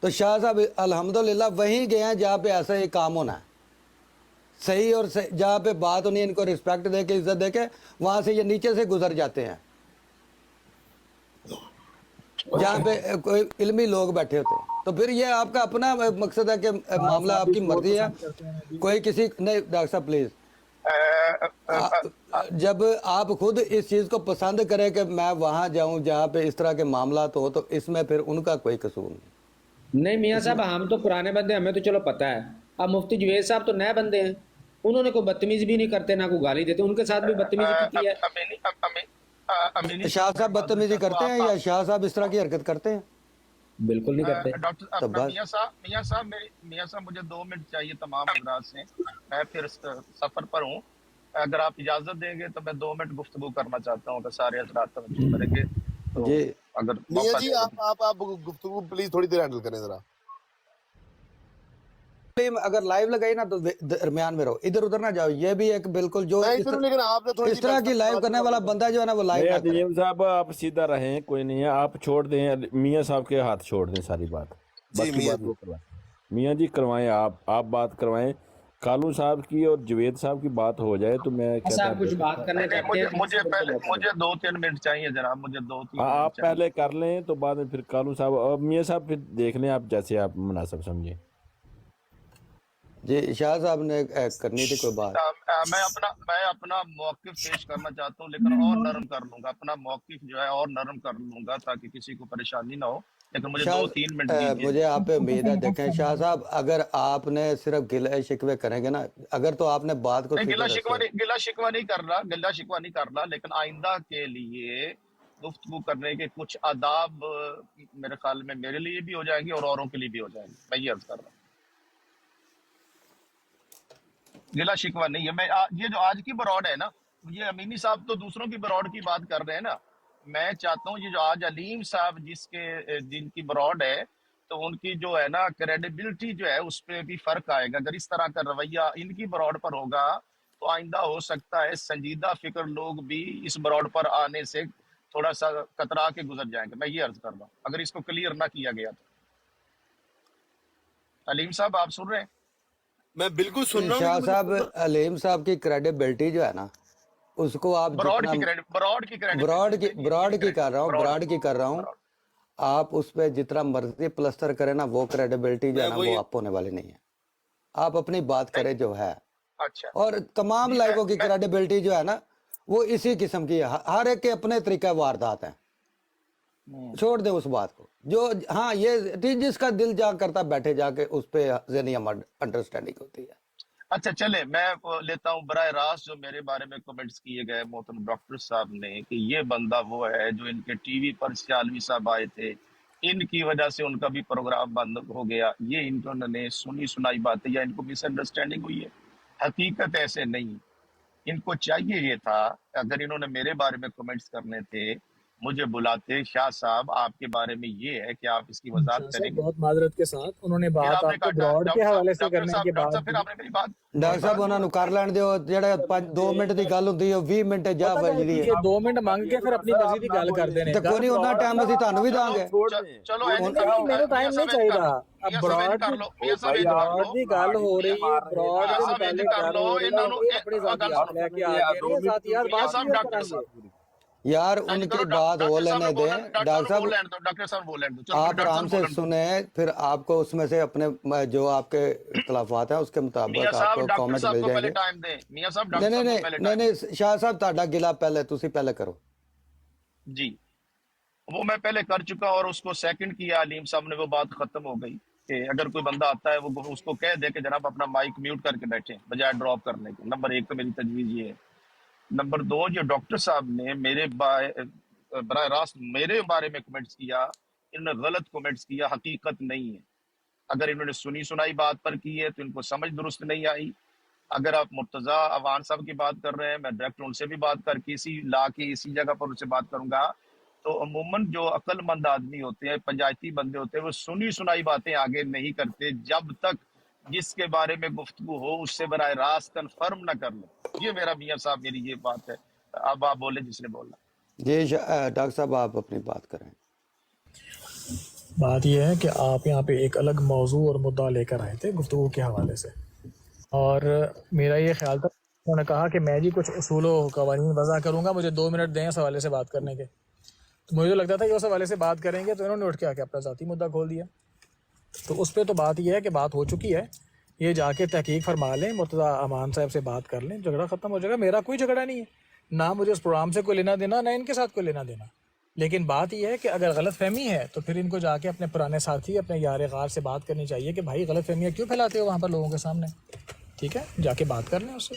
तो शाह साहब अल्हम्दुलिल्लाह वहीं गए हैं जहाँ पे ऐसा ही काम होना है, सही और सही, जहाँ पे बात होनी है, इनको रिस्पेक्ट दे के, इज्जत दे के, वहाँ से ये नीचे से गुजर जाते हैं जहाँ पे कोई इल्मी लोग बैठे होते हैं। तो फिर ये आपका अपना मकसद है कि मामला आपकी मर्जी है, कोई किसी नहीं। डॉक्टर साहब प्लीज, जब आप खुद इस चीज़ को पसंद करें कि मैं वहाँ जाऊँ जहाँ पे इस तरह के मामला हो, तो इसमें फिर उनका कोई कसूर नहीं। नहीं मियाँ साहब, हम तो पुराने बंदे, हमें तो चलो पता है। अब मुफ्ती जुवैद साहब तो नए बंदे हैं, उन्होंने कोई बदतमीजी भी नहीं करते, ना कोई गाली देते, उनके साथ भी बदतमीजी की है। अमीनी शाह साहब बदतमीजी करते हैं या शाह साहब इस तरह की हरकत करते हैं? बिल्कुल नहीं करते। डॉक्टर तो अपना बस मियाँ साहब मुझे 2 मिनट चाहिए तमाम हजरात से, मैं फिर सफर पर हूँ। अगर आप इजाजत देंगे तो मैं 2 मिनट गुफ्तगू करना चाहता हूँ, अगर सारे हजरात तवज्जो करेंगे तो, जी अगर मियाँ मौका जी दें आप गुफ्तगू प्लीज थोड़ी देर हैंडल करें जरा। अगर लाइव लगाई ना तो दरमियान में रहो, इधर उधर ना जाओ। ये भी एक बिल्कुल जो मैं इधर हूँ, लेकिन आपने थोड़ी इस तरह की लाइव करने वाला बंदा जो है ना वो लाइव नहीं ना करे। अदीम साहब आप सीधा रहें, कोई नहीं है, आप छोड़ दें मियाँ साहब के हाथ, छोड़ दें सारी बात, जी बाकी मियाँ बात जी। वो करवाएं, मियाँ जी करवाएं, आप बात करवाएं। कालू साहब की और जवेद साहब की बात हो जाए तो मैं बस कहता आप कुछ बात करना नहीं, चाहते हैं मुझे तो पहले बहुत मुझे 2-3 मिनट चाहिए जनाब, मुझे 2-3 हाँ मिनट आप चाहिए। पहले कर लें तो बाद में फिर कालू साहब और मियाँ साहब फिर देख लें, आप जैसे आप मुनासिब समझें। जी शाह साहब ने करनी थी कोई बात। मैं अपना मौक़िफ़ पेश करना चाहता हूँ, लेकिन और नरम कर लूंगा, अपना मौक़िफ़ जो है और नरम कर लूंगा ताकि किसी को परेशानी ना हो, लेकिन मुझे शाह 2-3 मिनट दीजिए। मुझे आप पे उम्मीद है, देखें शाह साहब, अगर आपने सिर्फ गिले शिकवे करेंगे ना, अगर तो आपने बात को नहीं, सीधे रस्ते गिला शिकवा नहीं कर रहा, लेकिन आइंदा के लिए गुफ्तगू करने के कुछ आदाब मेरे ख्याल में मेरे लिए भी हो जाएंगे और औरों के लिए भी हो जाएंगे। मैं ये अर्ज कर रहा हूँ, गिला शिकवा नहीं है। ये जो आज की बरौड है ना, ये अमीनी साहब तो दूसरों की बरौड की बात कर रहे हैं ना, मैं चाहता हूँ ये जो आज अलीम साहब जिनकी बरौड है, तो उनकी जो है ना क्रेडिबिलिटी जो है उस पर भी फर्क आएगा। अगर इस तरह का रवैया इनकी बरौड पर होगा तो आइंदा हो सकता है संजीदा फिक्र लोग भी इस बरौड पर आने से थोड़ा सा कतरा के गुजर जाएंगे। मैं ये अर्ज कर रहा हूँ, अगर इसको क्लियर ना किया गया तो। अलीम साहब आप सुन रहे हैं? मैं बिल्कुल सुन रहा हूँ, शाह लेकिन साहब मुझे अलीम साहब की क्रेडिबिलिटी जो है ना, उसको आप ब्रॉड जितना की क्रेडिट ब्रॉड की कर रहा हूँ, आप उस पर जितना मर्जी प्लस्तर करें ना, वो क्रेडिबिलिटी जो है ना वो आप होने वाली नहीं है। आप अपनी बात करें जो है, अच्छा और तमाम लाइवों की क्रेडिबिलिटी जो है ना वो इसी किस्म की है। हर एक के अपने तरीका वारदात है, छोड़ दे उस बात को। जो हाँ ये जिसका दिल जा करता बैठे जाके उस पे ज़हनी अंडरस्टैंडिंग होती है। अच्छा चले, मैं लेता हूँ बराह रास्त जो मेरे बारे में कमेंट्स किए गए मोहतरम डॉक्टर साहब ने कि ये बंदा वो है जो इनके टीवी पर सियालवी साहब आए थे, इनकी वजह से उनका भी प्रोग्राम बंद हो गया, ये इन्होंने सुनी सुनाई बातें या इनको मिसअंडरस्टैंडिंग हुई है। हकीकत ऐसे नहीं, इनको चाहिए ये था, अगर इन्होंने मेरे बारे में कमेंट्स करने थे मुझे बुलाते, शाह साहब आपके बारे में ये है कि आप इसकी वजाहत करेंगे। बहुत माजरत के साथ उन्होंने फिर बात आपने आपको कहा ब्रॉड के हवाले से डॉक्टर करने साहब के डॉक्टर बाद साहब फिर आपने मेरी बात डॉक्टर साहब ਉਹਨਾਂ ਨੂੰ ਕਰ ਲੈਣ ਦਿਓ, ਜਿਹੜਾ 2 ਮਿੰਟ ਦੀ ਗੱਲ ਹੁੰਦੀ ਹੈ 20 ਮਿੰਟ ਜਾ ਵਜਦੀ ਹੈ। 2 ਮਿੰਟ ਮੰਗ ਕੇ ਫਿਰ ਆਪਣੀ ਮਰਜ਼ੀ ਦੀ ਗੱਲ ਕਰਦੇ ਨੇ। ਤੇ ਕੋਈ ਨਹੀਂ, ਉਹਨਾਂ ਟਾਈਮ ਅਸੀਂ ਤੁਹਾਨੂੰ ਵੀ ਦਾਂਗੇ। चलो ਮੈਨੂੰ ਟਾਈਮ ਨਹੀਂ ਚਾਹੀਦਾ। अब ब्रॉड ਦੀ ਗੱਲ ਹੋ ਰਹੀ ਹੈ, ब्रॉड ਦੇ ਮੁਤਾਲਿਕ ਗੱਲ ਹੋ ਰਹੀ ਹੈ, ਆਪਣੀ ਜ਼ਾਤੀ ਲੈ ਕੇ ਆ ਗਏ ਨੇ ਸਾਥ यार, बात करेंगे यार उनकी बात हो लेने दें डॉक्टर साहब बोल लेने दो, आप आराम से सुने, फिर आपको उसमें से अपने जो आपके इख्तलाफात हैं उसके मुताबिक आपको कमेंट मिल जाएंगे। टाइम दें मियां साहब, नहीं शाह साहब ਤੁਹਾਡਾ गिला पहले ਤੁਸੀਂ पहले करो जी। वो मैं पहले कर चुका और उसको सेकंड किया अलीम साहब ने, वो बात खत्म हो गई कि अगर कोई बंदा आता है वो उसको कह दे कि जनाब अपना माइक म्यूट करके बैठे बजाय ड्रॉप करने के। नंबर 1 तो मेरी तजवीज़ ये है। नंबर 2, जो डॉक्टर साहब ने मेरे बराह रास्त मेरे बारे में कमेंट्स किया, इन्होंने गलत कमेंट्स किया, हकीकत नहीं है। अगर इन्होंने सुनी सुनाई बात पर की है तो इनको समझ दुरुस्त नहीं आई। अगर आप मुर्तज़ा अवान साहब की बात कर रहे हैं, मैं डायरेक्ट उनसे भी बात करके इसी जगह पर उनसे बात करूंगा। तो अमूमन जो अक्लमंद आदमी होते हैं, पंचायती बंदे होते हैं, वो सुनी सुनाई बातें आगे नहीं करते जब तक जिसके बारे में गुफ्तगू हो उससे बराह रास्त कन्फर्म ना कर लो। ये मेरा मियाँ साहब मेरी ये बात है। अब आप बोले जिसने बोलना। जी डॉक्टर साहब आप अपनी बात करें। बात यह है कि आप यहाँ पे एक अलग मौजू और मुद्दा लेकर आए थे गुफ्तगू के हवाले से, और मेरा ये ख्याल था, उन्होंने कहा कि मैं जी कुछ उसूल व क़वानीन वज़ा करूँगा, मुझे 2 मिनट दें इस हवाले से बात करने के। तो मुझे तो लगता था कि उस हवाले से बात करेंगे, तो इन्होंने उठ के आके अपना ज़ाती मुद्दा खोल दिया। तो उस पर तो बात यह है कि बात हो चुकी है, ये जाके तहकीक फरमा लें, मुर्तज़ा अमान साहब से बात कर लें, झगड़ा ख़त्म हो जाएगा। मेरा कोई झगड़ा नहीं है, ना मुझे उस प्रोग्राम से कोई लेना देना, ना इनके साथ कोई लेना देना। लेकिन बात यह है कि अगर गलत फहमी है तो फिर इनको जाके अपने पुराने साथी, अपने यार गार से बात करनी चाहिए कि भाई गलत फहमियाँ क्यों फैलाते हो वहाँ पर लोगों के सामने। ठीक है, जाके बात कर लें उससे।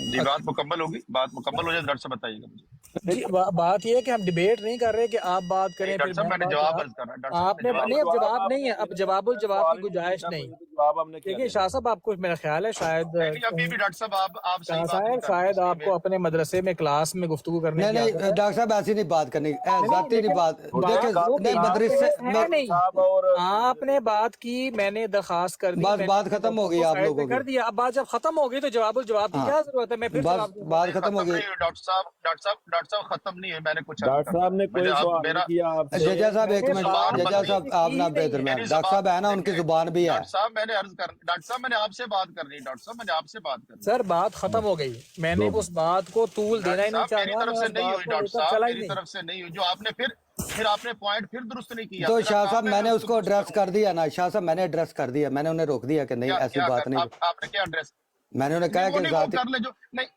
जी बात मुकम्मल होगी, बात मुकम्मल हो जाए डॉक्टर साहब बताइएगा मुझे। جی بات یہ ہے کہ ہم ڈیبیٹ نہیں کر رہے کہ آپ بات کریں ڈاکٹر پھر صاحب میں میں نے بات جواب کروں. عرض کرنا ہے ڈاکٹر صاحب آپ نے نہیں، اب جواب نہیں ہے، اب جواب الجواب کی گنجائش نہیں. جواب ہم نے کیا دیکھیے شاہ صاحب آپ کو میرا خیال ہے شاید نہیں ابھی بھی ڈاکٹر صاحب آپ صحیح شاہ بات نہیں صاحب کر رہے شاید اس لیے آپ کو اپنے مدرسے میں کلاس میں گفتگو کرنے نہیں کی عادت نہیں ہے. ڈاکٹر صاحب ایسی نہیں بات کرنی، ذاتی نہیں بات. بات دیکھیں ہو نہیں گئی، مدرسے ہے نہیں، آپ نے بات کی، میں نے درخواست کر دی، بس میں نے بات ختم ہو گئی آپ سائڈ پہ لوگوں کر کی. دیا. اب بات جب ختم ہو گئی تو جواب الجواب کی ہاں کیا ضرورت ہے؟ میں پھر بس جواب دوں. بات ختم ختم ہو گئی. نہیں ہوئی ڈاکٹر صاحب ختم نہیں ہے، میں نے کچھ عرض ڈاکٹر صاحب کرنا نے ہے. کوئی مجھے اب سوال میرا نہیں کیا آپ سے ججا صاحب ایک میں نے منٹ، زبان ججا بندی صاحب آپ نا کی نہیں ہے. درمیان، میری ڈاکٹر صاحب ہے نا، ان کی زبان بھی ہے. ڈاکٹر صاحب میں نے عرض کر ڈاکٹر صاحب میں نے آپ سے بات کرنی ہے، ڈاکٹر صاحب میں نے آپ سے بات کرنی ہے. سر بات ختم ہو گئی، میں نے اس بات کو طول دینا ہی نہیں ڈاکٹر صاحب میری چاہا، طرف میں سے اس نہیں بات ہوئی، کو لے ڈاکٹر کر صاحب چلا ہی میری نہیں. طرف سے نہیں ہوئی، جو آپ نے پھر آپ نے پوائنٹ پھر درست نہیں کیا. تو میرا شاہ صاحب کام ہے میں نے اس اس کو درست ایڈریس کروں. کر دیا نا، شاہ صاحب میں نے ایڈریس کر دیا، میں نے انہیں روک دیا کہ نہیں ایسی کیا بات نہیں. آپ نے کیا ایڈریس میں نے انہیں کہا کہ وہ ذاتی کر لے جو نہیں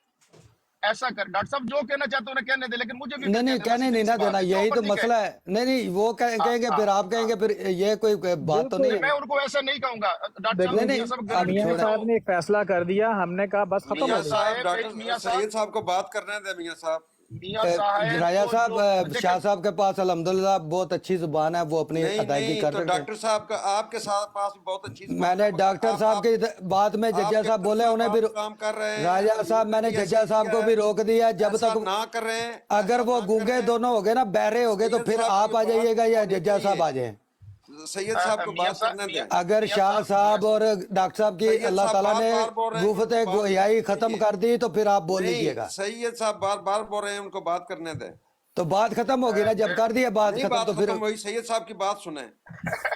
ایسا کر. ڈاکٹر صاحب جو کہنا چاہتے انہیں کہنے دے، لیکن مجھے بھی نہیں نہیں کہنے نہیں نہ دینا، یہی تو مسئلہ ہے. نہیں نہیں وہ کہیں گے پھر آپ کہیں گے، پھر یہ کوئی بات تو نہیں ہے. میں ان کو ایسا نہیں کہوں گا. ڈاکٹر صاحب نہیں میاں صاحب نہیں اب میاں گارنٹی چھوڑیں. صاحب نے ایک فیصلہ کر دیا، ہم نے کہا بس ختم ہو میاں گئی. صاحب ڈاکٹر میاں سید صاحب کو بات کرنے دیں. میاں صاحب راجہ کو صاحب جو شاہ صاحب کے پاس الحمدللہ بہت اچھی زبان ہے، وہ اپنی نہیں ادائیگی نہیں کر تو سکتے ڈاکٹر ہیں. صاحب کا آپ کے ساتھ پاس بہت اچھی زبان میں نے ہے، مگر ڈاکٹر صاحب کی بات میں آپ ججا کے صاحب بولے، طرفہ انہیں بھی کام کر رہے ہیں. راجہ صاحب میں نے ایسا ججا صاحب کیا کو ہے، بھی روک دیا جب ایسا تک نہ کر رہے ہیں. اگر ایسا وہ نہ گونگے کر رہے دونوں ہو گئے نا، بہرے ہو گئے، تو سید پھر صاحب آپ کی آ جائیے گا بات یا ہونی ججا صاحب آ چاہیے. جائیں. سید صاحب کو بات کرنے دیں. اگر شاہ صاحب اور ڈاکٹر صاحب کی سید اللہ صاحب تعالیٰ بار نے بار بول رہے ہیں کہ ان گفت کو بات گویائی ختم چاہیے. کر دی تو پھر آپ بول لیجئے نہیں گا. سید صاحب بار بار بول رہے ہیں، ان کو بات کرنے دیں. تو بات ختم ہوگی نا، جب کر دیا بات نہیں ختم بات تو پھر ختم ہوئی. سید صاحب کی بات سنیں.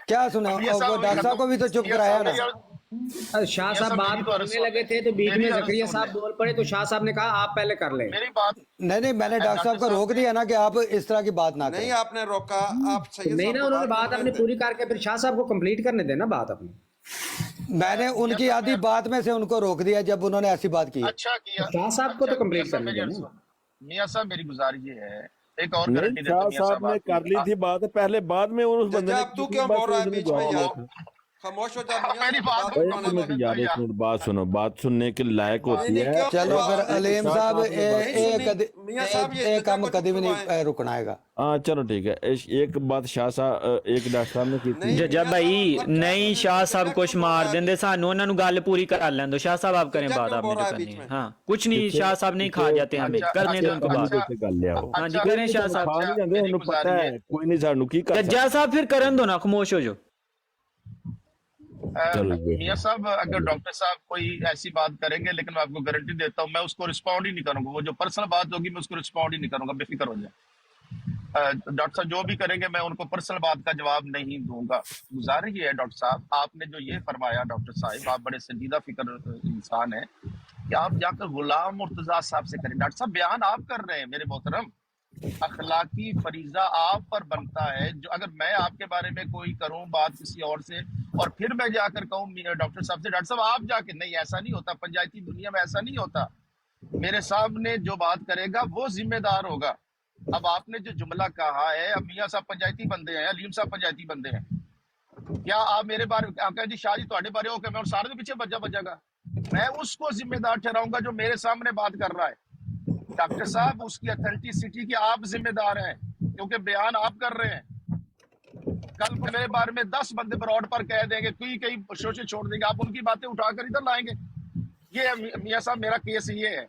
کیا سنیں. میاں وہ صاحب ڈاکٹر صاحب کو بھی تو چپ میاں کرایا صاحب نا. شاہ میاں صاحب صاحب بات میری تو عرض کرنے سن لگے لیں. تھے تو بیچ میری میں عرض زکریا سن صاحب لیں. بول پڑے تو شاہ صاحب نے کہا آپ پہلے کر لیں. میری بات نہیں میں نے ڈاکٹر صاحب کو روک دیا نا کہ آپ اس طرح کی بات نہ نہیں کریں. آپ نے روکا. آپ سید نہیں صاحب نا، کو انہوں نے بات بات کرنے اپنی دیں. پوری کر کے پھر شاہ صاحب کو کمپلیٹ کرنے دینا بات اپنی. میں نے ان میاں کی صاحب آدھی بات میں سے ان کو روک دیا جب انہوں نے ایسی بات کی. اچھا کیا. شاہ صاحب کو تو اچھا میاں کمپلیٹ صاحب کرنے میری عرض دینا. سن. میاں صاحب میری گزارش یہ ہے، ایک اور نہیں گارنٹی دیتا شاہ ہوں میاں صاحب صاحب نے آپ کر لی کی. تھی بات پہلے، بعد میں اس بندے ججا نے اب کی تو تھی کیوں بس بول رہا ہے اس نے بیچ میں جواب یار؟ دیا تھا. خاموش ہو جا. میاں میری صاحب کو بات بات کو ایک کروانے منٹ دیں. یار، ایک منٹ بات سنو، بات سننے کے لائق ہوتی نہیں ہے. کیوں چلو پھر علیم شاہ صاحب نے بات نہیں سنی. میاں صاحب یہ ایک ججا کام کو چپ کبھی بھی کروائیں. نہیں رکنا ہے گا. ہاں چلو ٹھیک ہے. ایک بات شاہ صاحب، ایک ڈاکٹر صاحب نے کی تھی. نہیں ججا میاں بھائی صاحب نہیں شاہ صاحب ججا کچھ کیوں بول مار رہا ہے دیں دے، سانو انہوں نے گل پوری کر لیں دو. شاہ صاحب آپ کریں ججا بات کیوں آپ نے بول جو رہا ہے کرنی بیچ ہے. میں؟ ہاں کچھ نہیں، شاہ صاحب نہیں کھا جاتے ہمیں، کرنے دو ان کو بات. کر لیا ہو. ہاں جی کریں شاہ صاحب. کھا نہیں جاندے، انہوں پتہ ہے کوئی نہیں سانو کی کر ججا صاحب پھر کرن دو نا، خاموش ہو جو. چلو جی. میاں صاحب اگر ڈاکٹر صاحب کوئی ایسی بات کریں گے، لیکن میں آپ کو گارنٹی دیتا ہوں میں اس کو رسپونڈ ہی نہیں کروں گا. وہ جو پرسنل بات ہوگی میں اس کو رسپونڈ ہی نہیں کروں گا، بے فکر ہو جائیں. ڈاکٹر صاحب جو بھی کریں گے میں ان کو پرسنل بات کا جواب نہیں دوں گا. گزارش یہ ہے ڈاکٹر صاحب، آپ نے جو یہ فرمایا ڈاکٹر صاحب، آپ بڑے سنجیدہ فکر انسان ہیں کہ آپ جا کر غلام مرتضیٰ صاحب سے کریں. ڈاکٹر صاحب بیان آپ کر رہے ہیں میرے محترم، اخلاقی فریضہ آپ پر بنتا ہے. جو اگر میں آپ کے بارے میں کوئی کروں بات کسی اور سے اور پھر میں جا کر کہوں ڈاکٹر صاحب سے، ڈاکٹر صاحب آپ جا کے، نہیں ایسا نہیں ہوتا. پنچایتی دنیا میں ایسا نہیں ہوتا. میرے سامنے جو بات کرے گا وہ ذمہ دار ہوگا. اب آپ نے جو جملہ کہا ہے، اب میاں صاحب پنچایتی بندے ہیں، علیم صاحب پنچایتی بندے ہیں، کیا آپ میرے بارے میں کہیں جی شاہ جی تواڈے بارے ہو کہ میں سارے دے پیچھے بجا گا؟ میں اس کو ذمہ دار ٹھہراؤں گا جو میرے سامنے بات کر رہا ہے. ڈاکٹر صاحب اس کی اتھینٹسٹی کی آپ ذمہ دار ہیں، کیونکہ بیان آپ کر رہے ہیں. کل کو میرے بارے میں 10 بندے براڈ پر کہہ دیں گے، کوئی کئی شوشے چھوڑ دیں گے، آپ ان کی باتیں اٹھا کر ادھر لائیں گے. یہ میاں صاحب میرا کیس یہ ہے.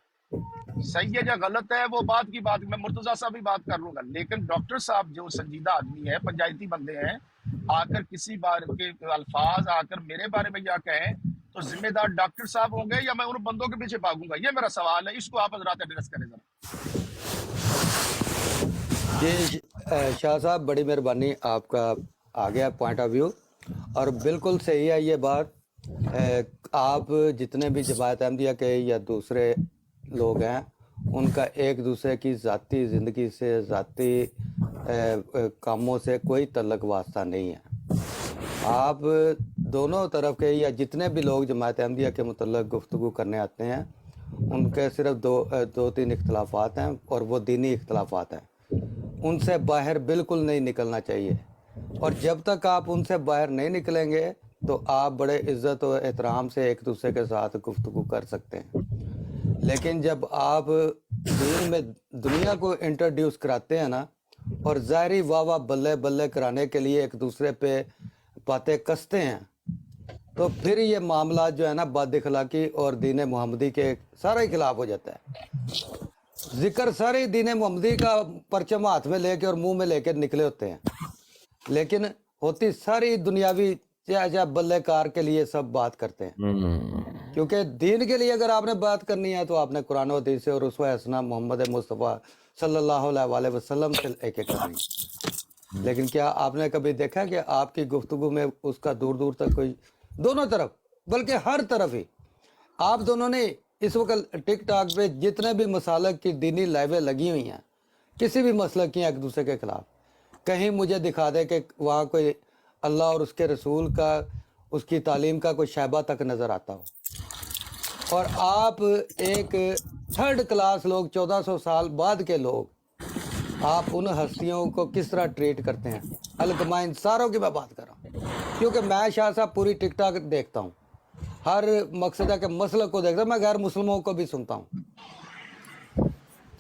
صحیح ہے یا غلط ہے وہ بات کی بات، میں مرتضیٰ صاحب بھی بات کر لوں گا، لیکن ڈاکٹر صاحب جو سنجیدہ آدمی ہے، پنچایتی بندے ہیں، آ کر کسی بار کے الفاظ آ کر میرے بارے میں یا کہیں تو ذمہ دار ڈاکٹر صاحب ہوں گے یا میں ان بندوں کے پیچھے بھاگوں گا؟ یہ میرا سوال ہے، اس کو آپ حضرات ایڈریس کریں ذرا. جی شاہ صاحب بڑی مہربانی، آپ کا آ گیا پوائنٹ آف ویو اور بالکل صحیح ہے یہ بات. آپ جتنے بھی جماعت احمدیہ کے یا دوسرے لوگ ہیں ان کا ایک دوسرے کی ذاتی زندگی سے، ذاتی کاموں سے کوئی تعلق واسطہ نہیں ہے. آپ دونوں طرف کے یا جتنے بھی لوگ جماعت احمدیہ کے متعلق گفتگو کرنے آتے ہیں ان کے صرف دو تین اختلافات ہیں اور وہ دینی اختلافات ہیں. ان سے باہر بالکل نہیں نکلنا چاہیے، اور جب تک آپ ان سے باہر نہیں نکلیں گے تو آپ بڑے عزت و احترام سے ایک دوسرے کے ساتھ گفتگو کر سکتے ہیں. لیکن جب آپ दीन में दुनिया को इंट्रोड्यूस कराते हैं ना, और ज़ाहरी वाह वाह बल्ले बल्ले कराने के लिए एक दूसरे पे बातें कसते हैं, तो फिर ये मामला जो है ना बद अखलाकी और दीन मोहम्मदी के सारा ही खिलाफ हो जाता है। जिक्र सारे दीन मोहम्मदी का परचम हाथ में लेके और मुंह में लेके निकले होते हैं, लेकिन होती सारी दुनियावी चाहे बल्लेकार के लिए सब बात करते हैं। क्योंकि दीन के लिए अगर आपने बात करनी है तो आपने कुरान और हदीस से और उसवा हसना मोहम्मद मुस्तफ़ा सल्लल्लाहु अलैहि वसल्लम से एक करनी है। लेकिन क्या आपने कभी देखा कि आपकी गुफ्तगू में उसका दूर दूर तक कोई, दोनों तरफ बल्कि हर तरफ ही आप दोनों ने इस वक्त टिकटॉक पे जितने भी मसालक की दीनी लाइवें लगी हुई हैं, किसी भी मसलक की एक दूसरे के खिलाफ, कहीं मुझे दिखा दे कि वहाँ कोई अल्लाह और उसके रसूल का, उसकी तालीम का कोई शैबा तक नज़र आता हो। और आप एक थर्ड क्लास लोग, 1400 साल बाद के लोग, आप उन हस्तियों को किस तरह ट्रीट करते हैं। अलगमाइन सारों की मैं बात कर रहा हूँ, क्योंकि मैं शाह साहब पूरी टिकटॉक देखता हूँ, हर मकसद के मसलक को देखता हूँ, मैं गैर मुसलमानों को भी सुनता हूँ।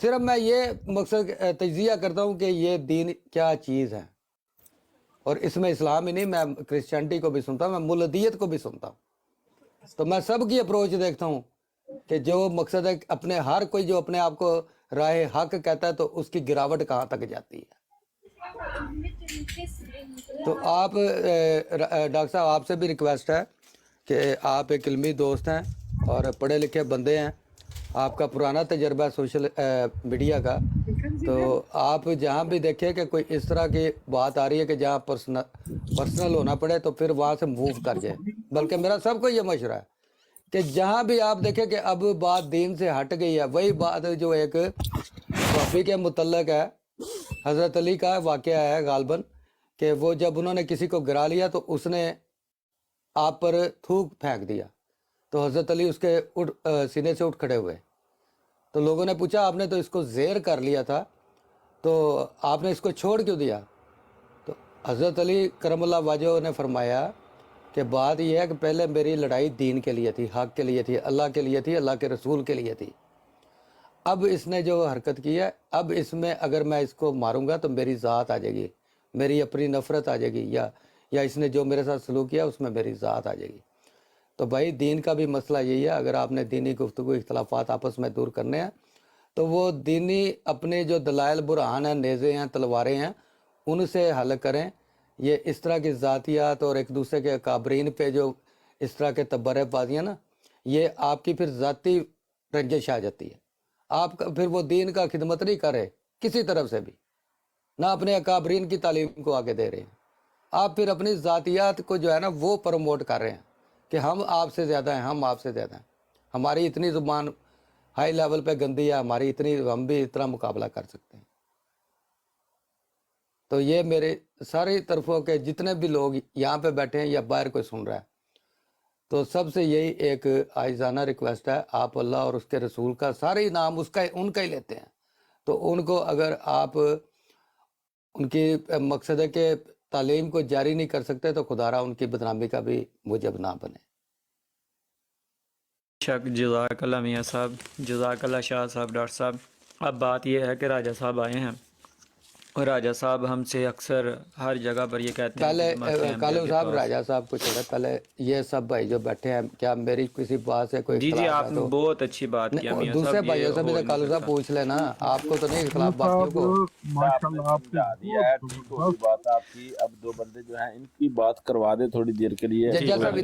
सिर्फ मैं ये मकसद तजिया करता हूँ कि ये दीन क्या चीज़ है, और इसमें इस्लाम ही नहीं, मैं क्रिश्चियनिटी को भी सुनता हूँ, मैं मुल्दियत को भी सुनता हूँ। तो मैं सबकी अप्रोच देखता हूँ कि जो मकसद है, अपने हर कोई जो अपने आप को राह हक कहता है तो उसकी गिरावट कहाँ तक जाती है। तो आप डॉक्टर साहब, आपसे भी रिक्वेस्ट है कि आप एक इल्मी दोस्त हैं और पढ़े लिखे बंदे हैं, आपका पुराना तजर्बा सोशल मीडिया का, तो आप जहाँ भी देखें कि कोई इस तरह की बात आ रही है कि जहाँ पर्सनल होना पड़े तो फिर वहाँ से मूव कर जाए। बल्कि मेरा सबको ये मशवरा है कि जहाँ भी आप देखें कि अब बात दीन से हट गई है, वही बात जो एक वफ़ी के मुतल्लक है, हज़रत अली का वाक़या है गालबन, कि वो जब उन्होंने किसी को गिरा लिया तो उसने आप पर थूक फेंक दिया, तो हज़रत अली उसके सीने से उठ खड़े हुए। तो लोगों ने पूछा, आपने तो इसको ज़ेर कर लिया था, तो आपने इसको छोड़ क्यों दिया? तो हज़रत अली करमुल्लाह वजह ने फरमाया कि बात यह है कि पहले मेरी लड़ाई दीन के लिए थी, हक के लिए थी, अल्लाह के लिए थी, अल्लाह के रसूल के लिए थी। अब इसने जो हरकत की है, अब इसमें अगर मैं इसको मारूंगा तो मेरी ज़ात आ जाएगी, मेरी अपनी नफ़रत आ जाएगी, या इसने जो मेरे साथ सलूक किया उसमें मेरी ज़ात आ जाएगी। तो भाई दीन का भी मसला यही है, अगर आपने दीनी गुफ्तगू इख्तलाफात आपस में दूर करने हैं तो वो दीनी अपने जो दलाइल बुरहान हैं, नेज़े हैं, तलवारें हैं, उनसे हल करें। ये इस तरह की ज़ातियात और एक दूसरे के काबरीन पे जो इस तरह के तबर्रेबाजियाँ ना, ये आपकी फिर ज़ाती रंजिश आ जाती है। आप फिर वो दीन का खिदमत नहीं कर रहे किसी तरफ से भी, ना अपने अकाबरीन की तालीम को आगे दे रहे हैं, आप फिर अपनी ज़ातियात को जो है ना वो प्रमोट कर रहे हैं कि हम आपसे ज़्यादा हैं, हम आपसे ज़्यादा हैं, हमारी इतनी ज़ुबान हाई लेवल पे गंदी है, हमारी इतनी, हम भी इतना मुकाबला कर सकते हैं। तो ये मेरे सारी तरफों के जितने भी लोग यहाँ पे बैठे हैं या बाहर कोई सुन रहा है, तो सबसे यही एक आइजाना रिक्वेस्ट है, आप अल्लाह और उसके रसूल का सारे नाम उनका ही लेते हैं, तो उनको अगर आप उनकी मकसद के तालीम को जारी नहीं कर सकते तो खुदारा उनकी बदनामी का भी मुजब ना बने। शक जज़ाकल्लाह मियाँ साहब, जज़ाकल्लाह शाह साहब, डॉक्टर साहब। अब बात यह है कि राजा साहब आए हैं और राजा साहब हमसे अक्सर हर जगह पर ये कहते हैं पहले कालू साहब, राजा साहब को छोड़े, पहले ये सब भाई जो बैठे हैं, क्या मेरी किसी बात से कोई जी इख्तिलाफ आपने है? तो बहुत अच्छी बात की मियाँ दूसरे साहब, भाइयों से भी तो कालू साहब पूछ लेना, आपको तो नहीं इख्तिलाफ बाकियों को। आपने समझा दिया है, ठीक होगी बात आपकी। अब दो बंदे जो हैं इनकी बात करवा दे थोड़ी देर के लिए। जज्जा साहब,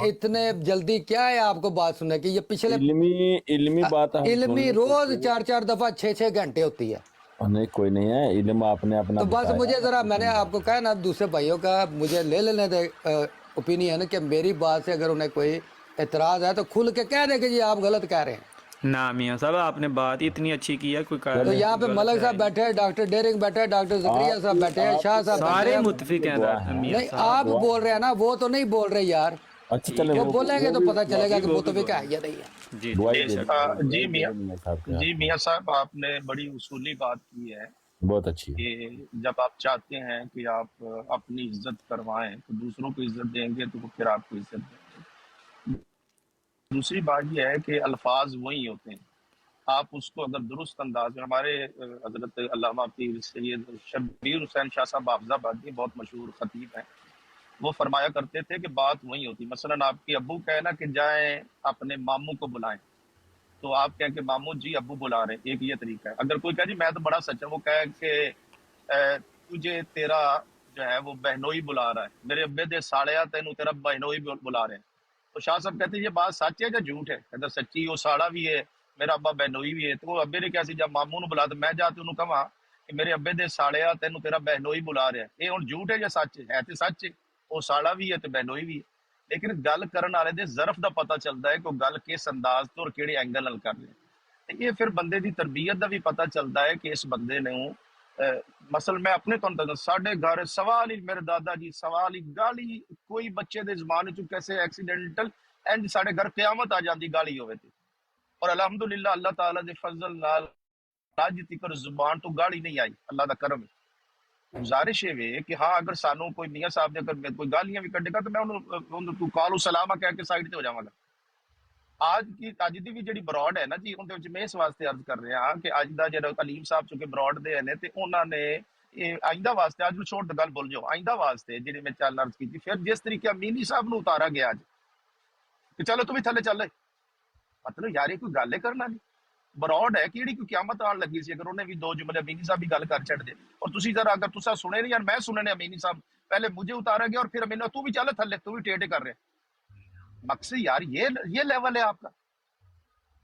इतने जल्दी क्या है आपको बात सुनने की? ये पिछले इल्मी बात हम इल्मी रोज 4-4 दफा 6-6 घंटे होती है। नहीं, कोई नहीं है, इल्म आपने अपना तो बस बताया। मुझे जरा, मैंने आपको कहा ना, दूसरे भाइयों का मुझे ले लेने दे ओपिनियन कि मेरी बात से अगर उन्हें कोई एतराज है तो खुल के कह दे कि जी आप गलत कह रहे हैं। ना मियाँ साहब, आपने बात इतनी अच्छी की है, कोई तो यहाँ पे मलक साहब बैठे हैं, डॉक्टर डेरिंग बैठे हैं, डॉक्टर जकरिया साहब बैठे हैं, शाह साहब बैठे सारे हैं। मुतफिक हैं मियाँ नहीं, आप बोल रहे हैं ना, वो तो नहीं बोल रहे यार। अच्छा चले, वो बोलेंगे तो पता चलेगा कि मुतफिक है या नहीं है। जी जी मियाँ साहब, आपने बड़ी उसूली बात की है बहुत अच्छी है। कि जब आप चाहते हैं कि आप अपनी इज्जत करवाएं तो दूसरों को इज्जत देंगे तो वो फिर आपको इज्जत देंगे। दूसरी बात यह है कि अल्फाज वही होते हैं, آپ اس کو اگر درست انداز میں، ہمارے حضرت علامہ پیر سید شبیر حسین شاہ صاحب حافظ آبادی بہت مشہور خطیب ہیں، وہ فرمایا کرتے تھے کہ بات وہی ہوتی، مثلا آپ کے ابو کہے نا کہ جائیں اپنے ماموں کو بلائیں، تو آپ کہیں کہ ماموں جی ابو بلا رہے ہیں، ایک یہ طریقہ ہے۔ اگر کوئی کہے جی میں تو بڑا سچا، وہ کہے کہ تجھے تیرا جو ہے وہ بہنوئی بلا رہا ہے، میرے ابے دے ساڑیا تینوں تیرا بہنوئی بلا رہے ہیں، تو شاہ صاحب کہتے ہیں یہ بات سچ ہے یا جھوٹ ہے؟ کہتا سچی، وہ ساڑا بھی ہے، میرا ابا بہنوئی بھی ہے۔ تو وہ ابے نے کیا سی جب ماموں نو بلا تو میں جا کے انہوں کہاں کہ میرے ابے دے ساڑیا تینوں تیرا بہنوئی بلا رہا ہے، یہ ہن جھوٹ ہے یا سچ ہے؟ تو سچ ہے، وہ ساڑا بھی ہے تو بہنوئی بھی ہے، لیکن گل کرن والے دے ظرف دا پتہ چلدا ہے کہ وہ گل کس انداز تو اور کیڑے اینگل نال کر رہے ہیں۔ یہ پھر بندے دی تربیت دا بھی پتہ چلدا ہے کہ اس بندے نے مثلا میں اپنے تو ساڈے گھر سوال ہی میرے دادا جی سوال ہی گالی کوئی بچے دے زبان چ کیسے ایکسیڈنٹل اینڈ ساڈے گھر قیامت آ جاندی گالی ہوئے تھی، اور الحمدللہ اللہ تعالیٰ دے فضل نال اج تک زبان تو گالی نہیں آئی، اللہ دا کرم ہے۔ گزارش ہے کہ ہاں اگر سانو کوئی میاں صاحب نے اگر کوئی گالیاں بھی کڈے گا تو میں انہوں کو کالو سلامہ کہہ کے سائڈ تے ہو جاواں گا۔ آج دی بھی جڑی براڈ ہے نا جی، اون دے وچ میں اس واسطے عرض کر رہا ہاں کہ اج دا جڑا علیم صاحب چونکہ براڈ دے نے تے انہاں نے آئندہ واسطے اج نو چھوڑ دے گل بول جاؤ، آئندہ واسطے جڑی میں چل عرض کیتی پھر جس طریقے امینی صاحب نو اتارا گیا اج کہ چلو تم بھی تھلے چل رہے، مطلب یار یہ کوئی گل ہے کرنا نہیں، براڈ ہے کیڑی کوئی قیامت آن لگی سی اگر انہیں بھی دو جملے امینی صاحب بھی گل کر چھڑ دے۔ اور تسی ذرا اگر تسا سنے نہیں یار میں سنے نے امینی صاحب پہلے مجھے اتارا گیا اور پھر امینی تو بھی چل تھلے، تو بھی ٹیٹے کر رہے، مقصد یار یہ لیول ہے آپ کا۔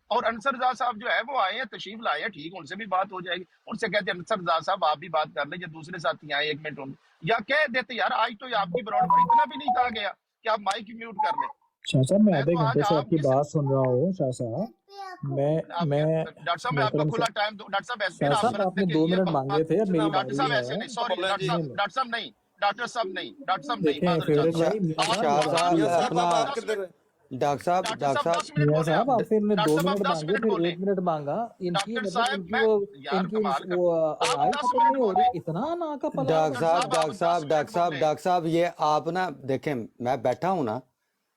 اور انصر رضا صاحب جو ہے وہ آئے ہیں تشریف لائے ہیں، ٹھیک ان سے بھی بات ہو جائے گی، ان سے کہتے ہیں انصر رضا صاحب آپ بھی بات کر لیں، یا دوسرے ساتھی آئے ایک منٹ یا کہہ دیتے یار آج تو آپ کی براڈ پر اتنا بھی نہیں کہا گیا کہ آپ مائک میوٹ کر لیں۔ شاہ صاحب میں آدھے تو آج گھنٹے سے آپ کی کے بات سن رہا ہوں شاہ صاحب، میں ڈاکٹر صاحب میں آپ کو کھلا ٹائم دوں، ڈاکٹر صاحب ایسے شاہ آپ صاحب غلط آپ نے دیکھیں 2 یہ منٹ مانگے تھے، اب میری ڈاکٹر صاحب باری ایسے ہے۔ نہیں، سوری ڈاکٹر صاحب نہیں، ڈاکٹر صاحب نہیں، ڈاکٹر صاحب نہیں، دیکھیں معذرت فیوریٹ چاہتا بھائی میاں شاہ صاحب صاحب میاں صاحب اپنا اب آپ کدھر ڈاکٹر صاحب ڈاکٹر صاحب 10 منٹ میاں بولے صاحب آپ سے نے ڈاکٹر 2 صاحب منٹ 10 مانگے منٹ پھر بولے 1 منٹ مانگا، ان کی ڈاکٹر مطلب صاحب میں یار کمال کر وہ آپ آئی 10 ختم منٹ نہیں ہو بولے رہی، اتنا نا کا پلا ڈاکٹر صاحب آپ 10 منٹ بولے ڈاکٹر صاحب یہ آپ نا دیکھیں میں بیٹھا ہوں نا،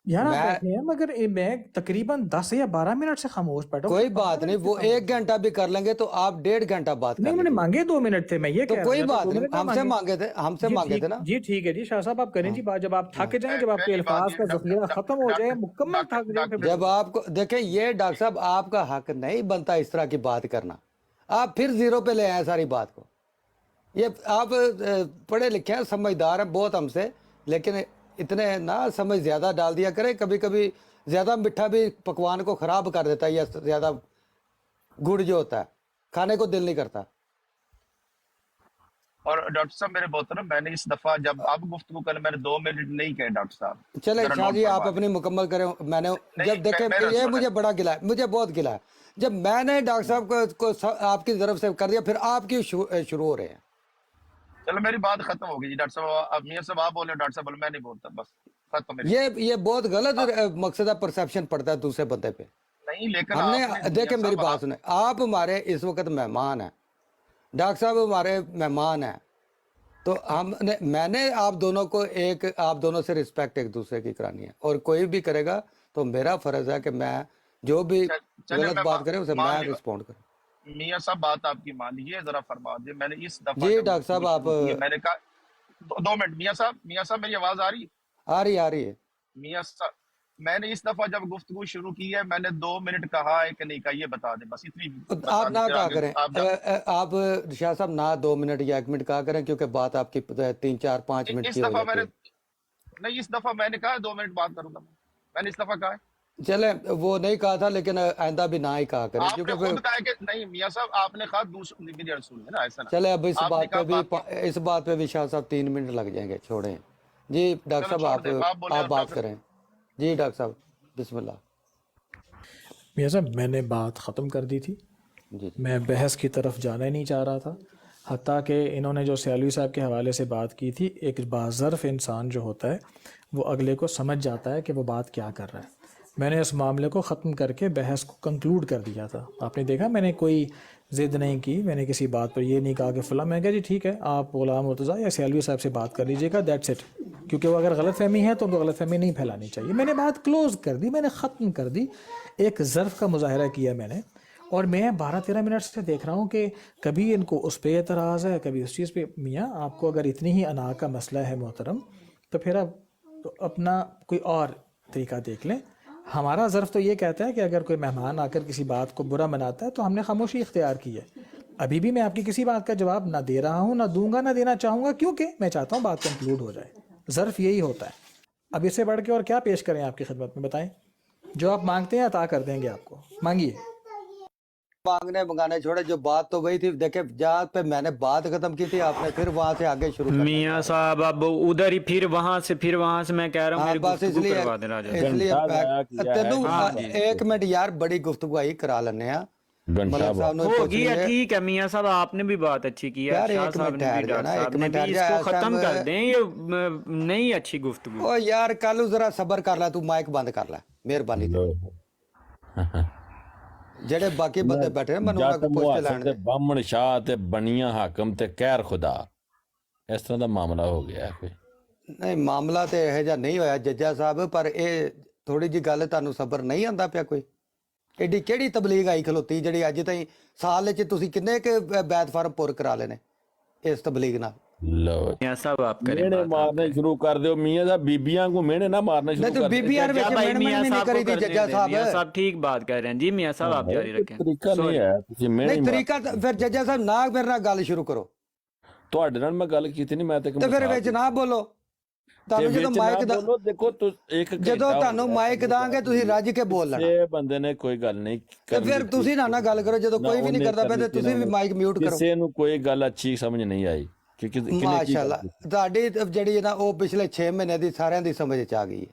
یار آپ میں بیٹھے ہیں مگر میں تقریباً 10 یا 12 منٹ سے خاموش بیٹھا ہوں، کوئی بات نہیں، وہ 1 گھنٹہ بھی کر لیں گے تو آپ 1.5 گھنٹہ بات کر نہیں میں نے لیجیے، مانگے 2 منٹ تھے، میں یہ تو کہہ کوئی رہا تھا بات 2 نہیں، منٹ نہیں ہم سے مانگے۔ مانگے تھے نا۔ جی ٹھیک ہے جی شاہ صاحب آپ کریں جی بات، جب آپ تھک جائیں، جب آپ کے پہلی بات الفاظ یہ کا ذخیرہ ختم ہو جائے، مکمل تھک جائیں، پھر جب آپ کو دیکھیں یہ ڈاکٹر صاحب آپ کا حق نہیں بنتا اس طرح کی بات کرنا، آپ پھر زیرو پہ لے آئیں ساری بات کو۔ یہ آپ پڑھے لکھے ہیں، سمجھدار ہیں بہت ہم سے، لیکن اتنے نہ سمجھ زیادہ ڈال دیا کریں، کبھی کبھی زیادہ میٹھا بھی پکوان کو خراب کر دیتا ہے، یا زیادہ گڑ جو ہوتا ہے کھانے کو دل نہیں کرتا۔ اور ڈاکٹر صاحب میرے محترم میں نے اس دفعہ جب آپ گفتگو کریں میں نے 2 منٹ نہیں کہے ڈاکٹر صاحب، چلے ذرا شاہ نوٹ جی آپ فرما لیں۔ اپنی مکمل کریں، میں نے نہیں جب دیکھیں میرا یہ سنیں مجھے بڑا گلا ہے، مجھے بہت گلا ہے، جب میں نے ڈاکٹر صاحب کو آپ کی طرف سے کر دیا پھر آپ کی شروع ہو رہے ہیں۔ چلو میری بات ختم ہو گئی جی، ڈاکٹر صاحب اب میاں صاحب آپ بولے ڈاکٹر صاحب بولے، میں نہیں بولتا، بس ختم میری بات۔ یہ بہت غلط مقصد پرسیپشن پڑتا ہے دوسرے بندے پہ۔ نہیں لیکن ہم نے آپ نے دیکھیں میاں میری صاحب بات سنیں، آپ ہمارے اس وقت مہمان ہیں، ڈاکٹر صاحب ہمارے مہمان ہیں، تو میں نے آپ دونوں کو آپ دونوں سے رسپیکٹ ایک دوسرے کی کرانی ہے، اور کوئی بھی کرے گا تو میرا فرض ہے کہ میں جو بھی چلے غلط میں بات کرے اسے مان میں لیا، رسپونڈ کروں۔ میاں صاحب بات آپ کی مان لیجیے، ذرا فرما دیں، میں نے اس دفعہ جی جب ڈاکٹر گفتگو صاحب آپ شروع کی ہے میں نے کہا 2 منٹ میاں صاحب میری آواز آ رہی ہے؟ آ رہی ہے۔ میاں صاحب میں نے اس دفعہ جب گفتگو شروع کی ہے میں نے 2 منٹ کہا ہے کہ نہیں کہا، یہ بتا دیں بس اتنی بتا آپ دیں، نہ پھر کہا آگے کریں، آپ شاہ صاحب نہ 2 منٹ یا 1 منٹ کہا کریں، کیونکہ بات آپ کی 3 4 5 منٹ اس کی ہو دفعہ جاتی ہے۔ نہیں اس دفعہ میں نے کہا 2 منٹ بات کروں گا، میں نے اس دفعہ کہا ہے۔ چلیں وہ نہیں کہا تھا، لیکن آئندہ بھی نہ ہی کہا کریں، آپ نے کیونکہ خود کہا کہ نہیں میاں صاحب آپ نے کہا دوسری میری رسول ہے نا، ایسا نہ چلے اب اس آپ نے بات کہا پہ بھی شاہ صاحب 3 منٹ لگ جائیں گے، چھوڑیں۔ جی ڈاکٹر چلو صاحب چھوڑ دیں، آپ بولے آپ اور بات ڈاکٹر کریں۔ جی ڈاکٹر صاحب بسم اللہ۔ میاں صاحب میں نے بات ختم کر دی تھی، جی میں بحث کی طرف جانا ہی نہیں چاہ رہا تھا، حتیٰ کہ انہوں نے جو سیالوی صاحب کے حوالے سے بات کی تھی، ایک باظرف انسان جو ہوتا ہے وہ اگلے کو سمجھ جاتا ہے کہ وہ بات کیا کر رہا ہے۔ میں نے اس معاملے کو ختم کر کے بحث کو کنکلوڈ کر دیا تھا، آپ نے دیکھا میں نے کوئی ضد نہیں کی، میں نے کسی بات پر یہ نہیں کہا کہ فلاں، میں کہا جی ٹھیک ہے آپ غلام مرتضیٰ یا سیالوی صاحب سے بات کر لیجیے گا، دیٹس اٹ، کیونکہ وہ اگر غلط فہمی ہے تو ان کو غلط فہمی نہیں پھیلانی چاہیے۔ میں نے بات کلوز کر دی، میں نے ختم کر دی، ایک ظرف کا مظاہرہ کیا میں نے، اور میں 12-13 منٹ سے دیکھ رہا ہوں کہ کبھی ان کو اس پہ اعتراض ہے، کبھی اس چیز پہ. میاں آپ کو اگر اتنی ہی انا کا مسئلہ ہے محترم، تو پھر آپ اپنا کوئی اور طریقہ دیکھ لیں. ہمارا ظرف تو یہ کہتا ہے کہ اگر کوئی مہمان آ کر کسی بات کو برا مناتا ہے تو ہم نے خاموشی اختیار کی ہے. ابھی بھی میں آپ کی کسی بات کا جواب نہ دے رہا ہوں، نہ دوں گا، نہ دینا چاہوں گا، کیونکہ میں چاہتا ہوں بات کنکلوڈ ہو جائے. ظرف یہی ہوتا ہے. اب اس سے بڑھ کے اور کیا پیش کریں آپ کی خدمت میں، بتائیں. جو آپ مانگتے ہیں عطا کر دیں گے آپ کو، مانگیے. مانگنے منگانے چھوڑے، جو بات تو وہی تھی. دیکھیں جہاں پہ میں نے بات ختم کی تھی آپ نے پھر وہاں سے آگے شروع کرنا میاں صاحب اب ادھر ہی پھر وہاں سے میں کہہ رہا ہوں ہاں میری بس اس گفتگو لیے کروا دیں راجہ اس صاحب. لیے گھنٹہ ضائع کیا ہے تینوں ہاں جی. ایک منٹ یار بڑی گفتگو آئی کرا لینے ہیں. گھنٹہ ملک صاحب نے پوچھ ہوگی لیے ٹھیک ہے میاں صاحب، آپ نے بھی بات اچھی کی ہے، یار شاہ ایک صاحب منٹ نے بھی، ٹھہر ڈاکٹر جانا، صاحب ایک نے منٹ بھی. ٹھہر اس جا. کو ایسا ختم کر دیں، یہ نہیں اچھی گفتگو. او یار کالو ذرا صبر کر لے، تو مائک بند کر لے مہربانی لو جڑے باقی بندے بیٹھے ہیں منو جٹ نہ پوچھ کے محسن لین تے دے. بامن شاہ تے بنیاں حاکم تے قہر خدا، اس طرح دا معاملہ ہو گیا ہے کوئی. نہیں معاملہ تے یہ جا نہیں ہویا ججا صاحب، پر اے تھوڑی جی گل تانوں صبر نہیں آندا پیا کوئی. ایڈی کیڑی تبلیغ آئی کھلوتی جڑی اج تائیں سال وچ تسی کنے کہ بیت فارم پور کرا لینے اس تبلیغ نال. لو میاں صاحب آپ کریں مینے بات، آپ مارنے کریں. شروع کر دیو میاں صاحب، بیبیاں کو مینے نہ مارنا نہیں شروع تو کر بی دے. بی آر ججا وچ بھائی من میاں بھی نہیں صاحب کری کو دی کرنے ججا دیں، صاحب. میاں صاحب ٹھیک بات کہہ رہے ہیں جی. میاں صاحب آپ جاری رکھیں. طریقہ نہیں سوری. ہے تسی مینے نہیں طریقہ پھر ججا صاحب نہ میرے نال گل شروع کرو تواڈے نال میں گل کیتی نہیں، میں تے تے پھر وچ نہ بولو. تانوں جدوں مائک دا بولو. دیکھو تو ایک جدوں گھنٹہ تانوں مائک داں گے تسی رج کے بول لینا. کسے بندے نے کوئی گل نہیں تے کرنی. پھر تسی نہ گل کرو، جدوں کوئی بھی نہیں کردا پیا تے تسی بھی مائک میوٹ کرو. کسے نو کوئی گل اچھی سمجھ نہیں آئی کہ کنے کی ماشاءاللہ گل. تہاڈی جڑی ہے نا وہ پچھلے 6 مہینے دی سارے دی سمجھ چ آ گئی ہے.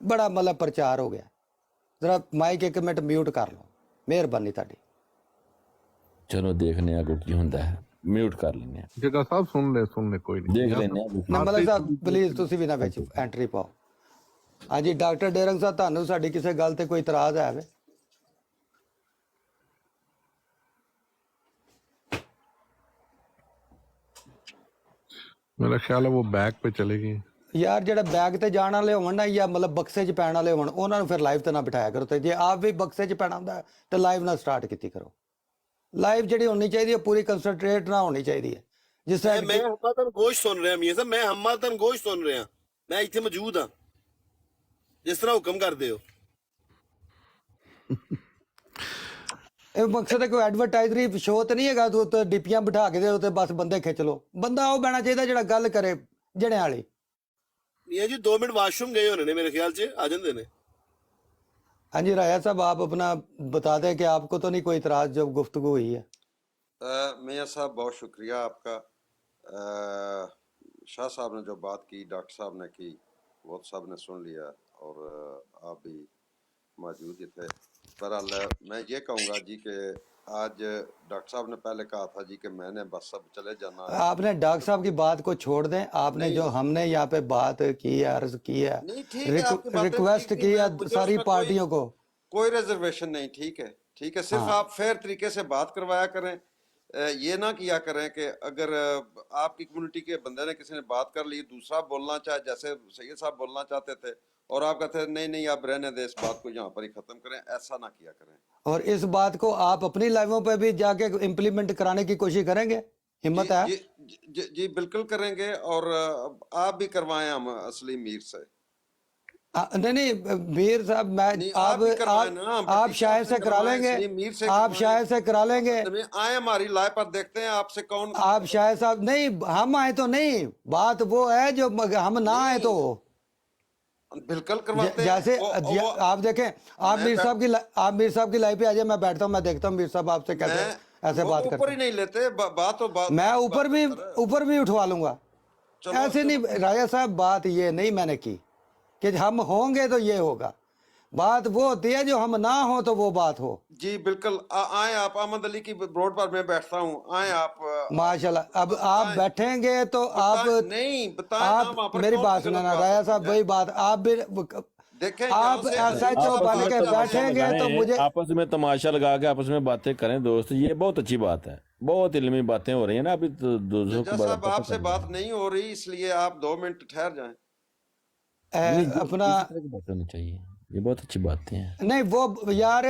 بڑا مطلب پرچار ہو گیا. ذرا مائک ایک منٹ میوٹ کر لو مہربانی تہاڈی. چلو دیکھنے آ کو کی ہوندا ہے، میوٹ کر لینے ہیں، جگہ صاحب سن لے کوئی نہیں. دیکھ لینے نہ ہیں. ملک صاحب پلیز تسی بھی نہ وچ انٹری پاؤ. ہاں جی ڈاکٹر ڈیرنگ صاحب تانوں ساڈی کسے گل تے کوئی اعتراض ہے وے؟ میرا خیال ہے وہ بیک پہ چلے گی. یار جڑا بیگ تے جان والے ہون نا یا مطلب بکسے چ پین والے ہون انہاں نوں پھر لائیو تے نہ بٹھایا کرو. تے جے آپ بھی بکسے چ پینا ہوندا ہے تے لائیو نہ سٹارٹ کیتی کرو. لائیو جڑی ہونی چاہیے ہے پوری کنسنٹریٹ نہ ہونی چاہیے ہے. جس طرح میں ہماتن گوشت سن رہا میاں صاحب، میں ہماتن گوشت سن رہا، میں اتنے موجود ہاں جس طرح حکم کر دے ہو. مقصد ہے کوئی ایڈورٹائزری شو تے نہیں ہے تو ڈپیاں بٹھا کے دے تے بس بندے کھچ لو. بندہ وہ بہنا چاہیے جڑا گل کرے جڑے والی. میاں جی 2 منٹ واش روم گئے ہونے نے میرے خیال سے، آ جاندے نے. ہاں جی رایا صاحب آپ اپنا بتا دیں کہ آپ کو تو نہیں کوئی اعتراض جو گفتگو ہوئی ہے. میاں صاحب بہت شکریہ آپ کا. شاہ صاحب نے جو بات کی، ڈاکٹر صاحب نے کی، وہ سب نے سن لیا اور آپ بھی موجود ہی تھے. بہرحال میں یہ کہوں گا جی کہ آج ڈاکٹر صاحب نے پہلے کہا تھا جی کہ میں نے بس سب چلے جانا ہے. آپ نے ڈاکٹر صاحب کی بات کو چھوڑ دیں. آپ نے جو ہم نے یہاں پہ بات کی ہے، عرض کی ہے، نہیں ٹھیک ہے، آپ کی باتیں ریکویسٹ ٹھیک کی تھی، ہے مجھے ساری اس میں پارٹیوں کو. کوئی ریزرویشن نہیں. ٹھیک ہے ٹھیک ہے، صرف آپ فیئر طریقے سے بات کروایا کریں. یہ نہ کیا کریں کہ اگر آپ کی کمیونٹی کے بندے نے کسی نے بات کر لی، دوسرا بولنا چاہے، جیسے سید صاحب بولنا چاہتے تھے اور آپ کہتے ہیں نہیں آپ رہنے دیں، اس بات کو یہاں پر ہی ختم کریں، ایسا نہ کیا کریں. اور اس بات کو آپ اپنی لائیووں پہ بھی جا کے امپلیمنٹ کرانے کی کوشش کریں گے؟ ہمت ہے؟ جی بالکل کریں گے، اور آپ بھی کروائیں ہم اصلی میر سے. نہیں میر صاحب میں آپ شاعر سے کرا لیں گے، آپ شاعر سے کرا لیں گے. آئیں ہماری لائف پر دیکھتے ہیں آپ سے کون. آپ شاعر صاحب نہیں، ہم آئے تو نہیں، بات وہ ہے جو ہم نہ آئے تو بالکل کرواتے ہیں. جیسے آپ دیکھیں آپ میر صاحب کی لائف پہ آ جائے، میں بیٹھتا ہوں، میں دیکھتا ہوں میر صاحب آپ سے کیسے ایسے بات کرتے ہیں. اوپر ہی نہیں لیتے بات، میں اوپر بھی اٹھوا لوں گا. ایسے نہیں راجہ صاحب، بات یہ نہیں میں نے کی کہ ہم ہوں گے تو یہ ہوگا. بات وہ ہوتی ہے جو ہم نہ ہوں تو وہ بات ہو. جی بالکل. آئیں آپ، احمد علی کی روڈ پر میں بیٹھتا ہوں، آئیں آپ. ماشاءاللہ. اب آپ بیٹھیں گے تو آپ نہیں بتائیں، میری بات سننا راجہ صاحب، وہی بات آپ بھی دیکھیں آپ ایسا جو بن کے بیٹھیں گے تو مجھے آپس میں تماشا لگا کے آپس میں باتیں کریں دوست. یہ بہت اچھی بات ہے، بہت علمی باتیں ہو رہی ہیں نا ابھی. ججا صاحب آپ سے بات نہیں ہو رہی، اس لیے آپ 2 منٹ ٹھہر جائیں. اپنا ہونی چاہیے. ये बहुत अच्छी बातें हैं। नहीं वो यार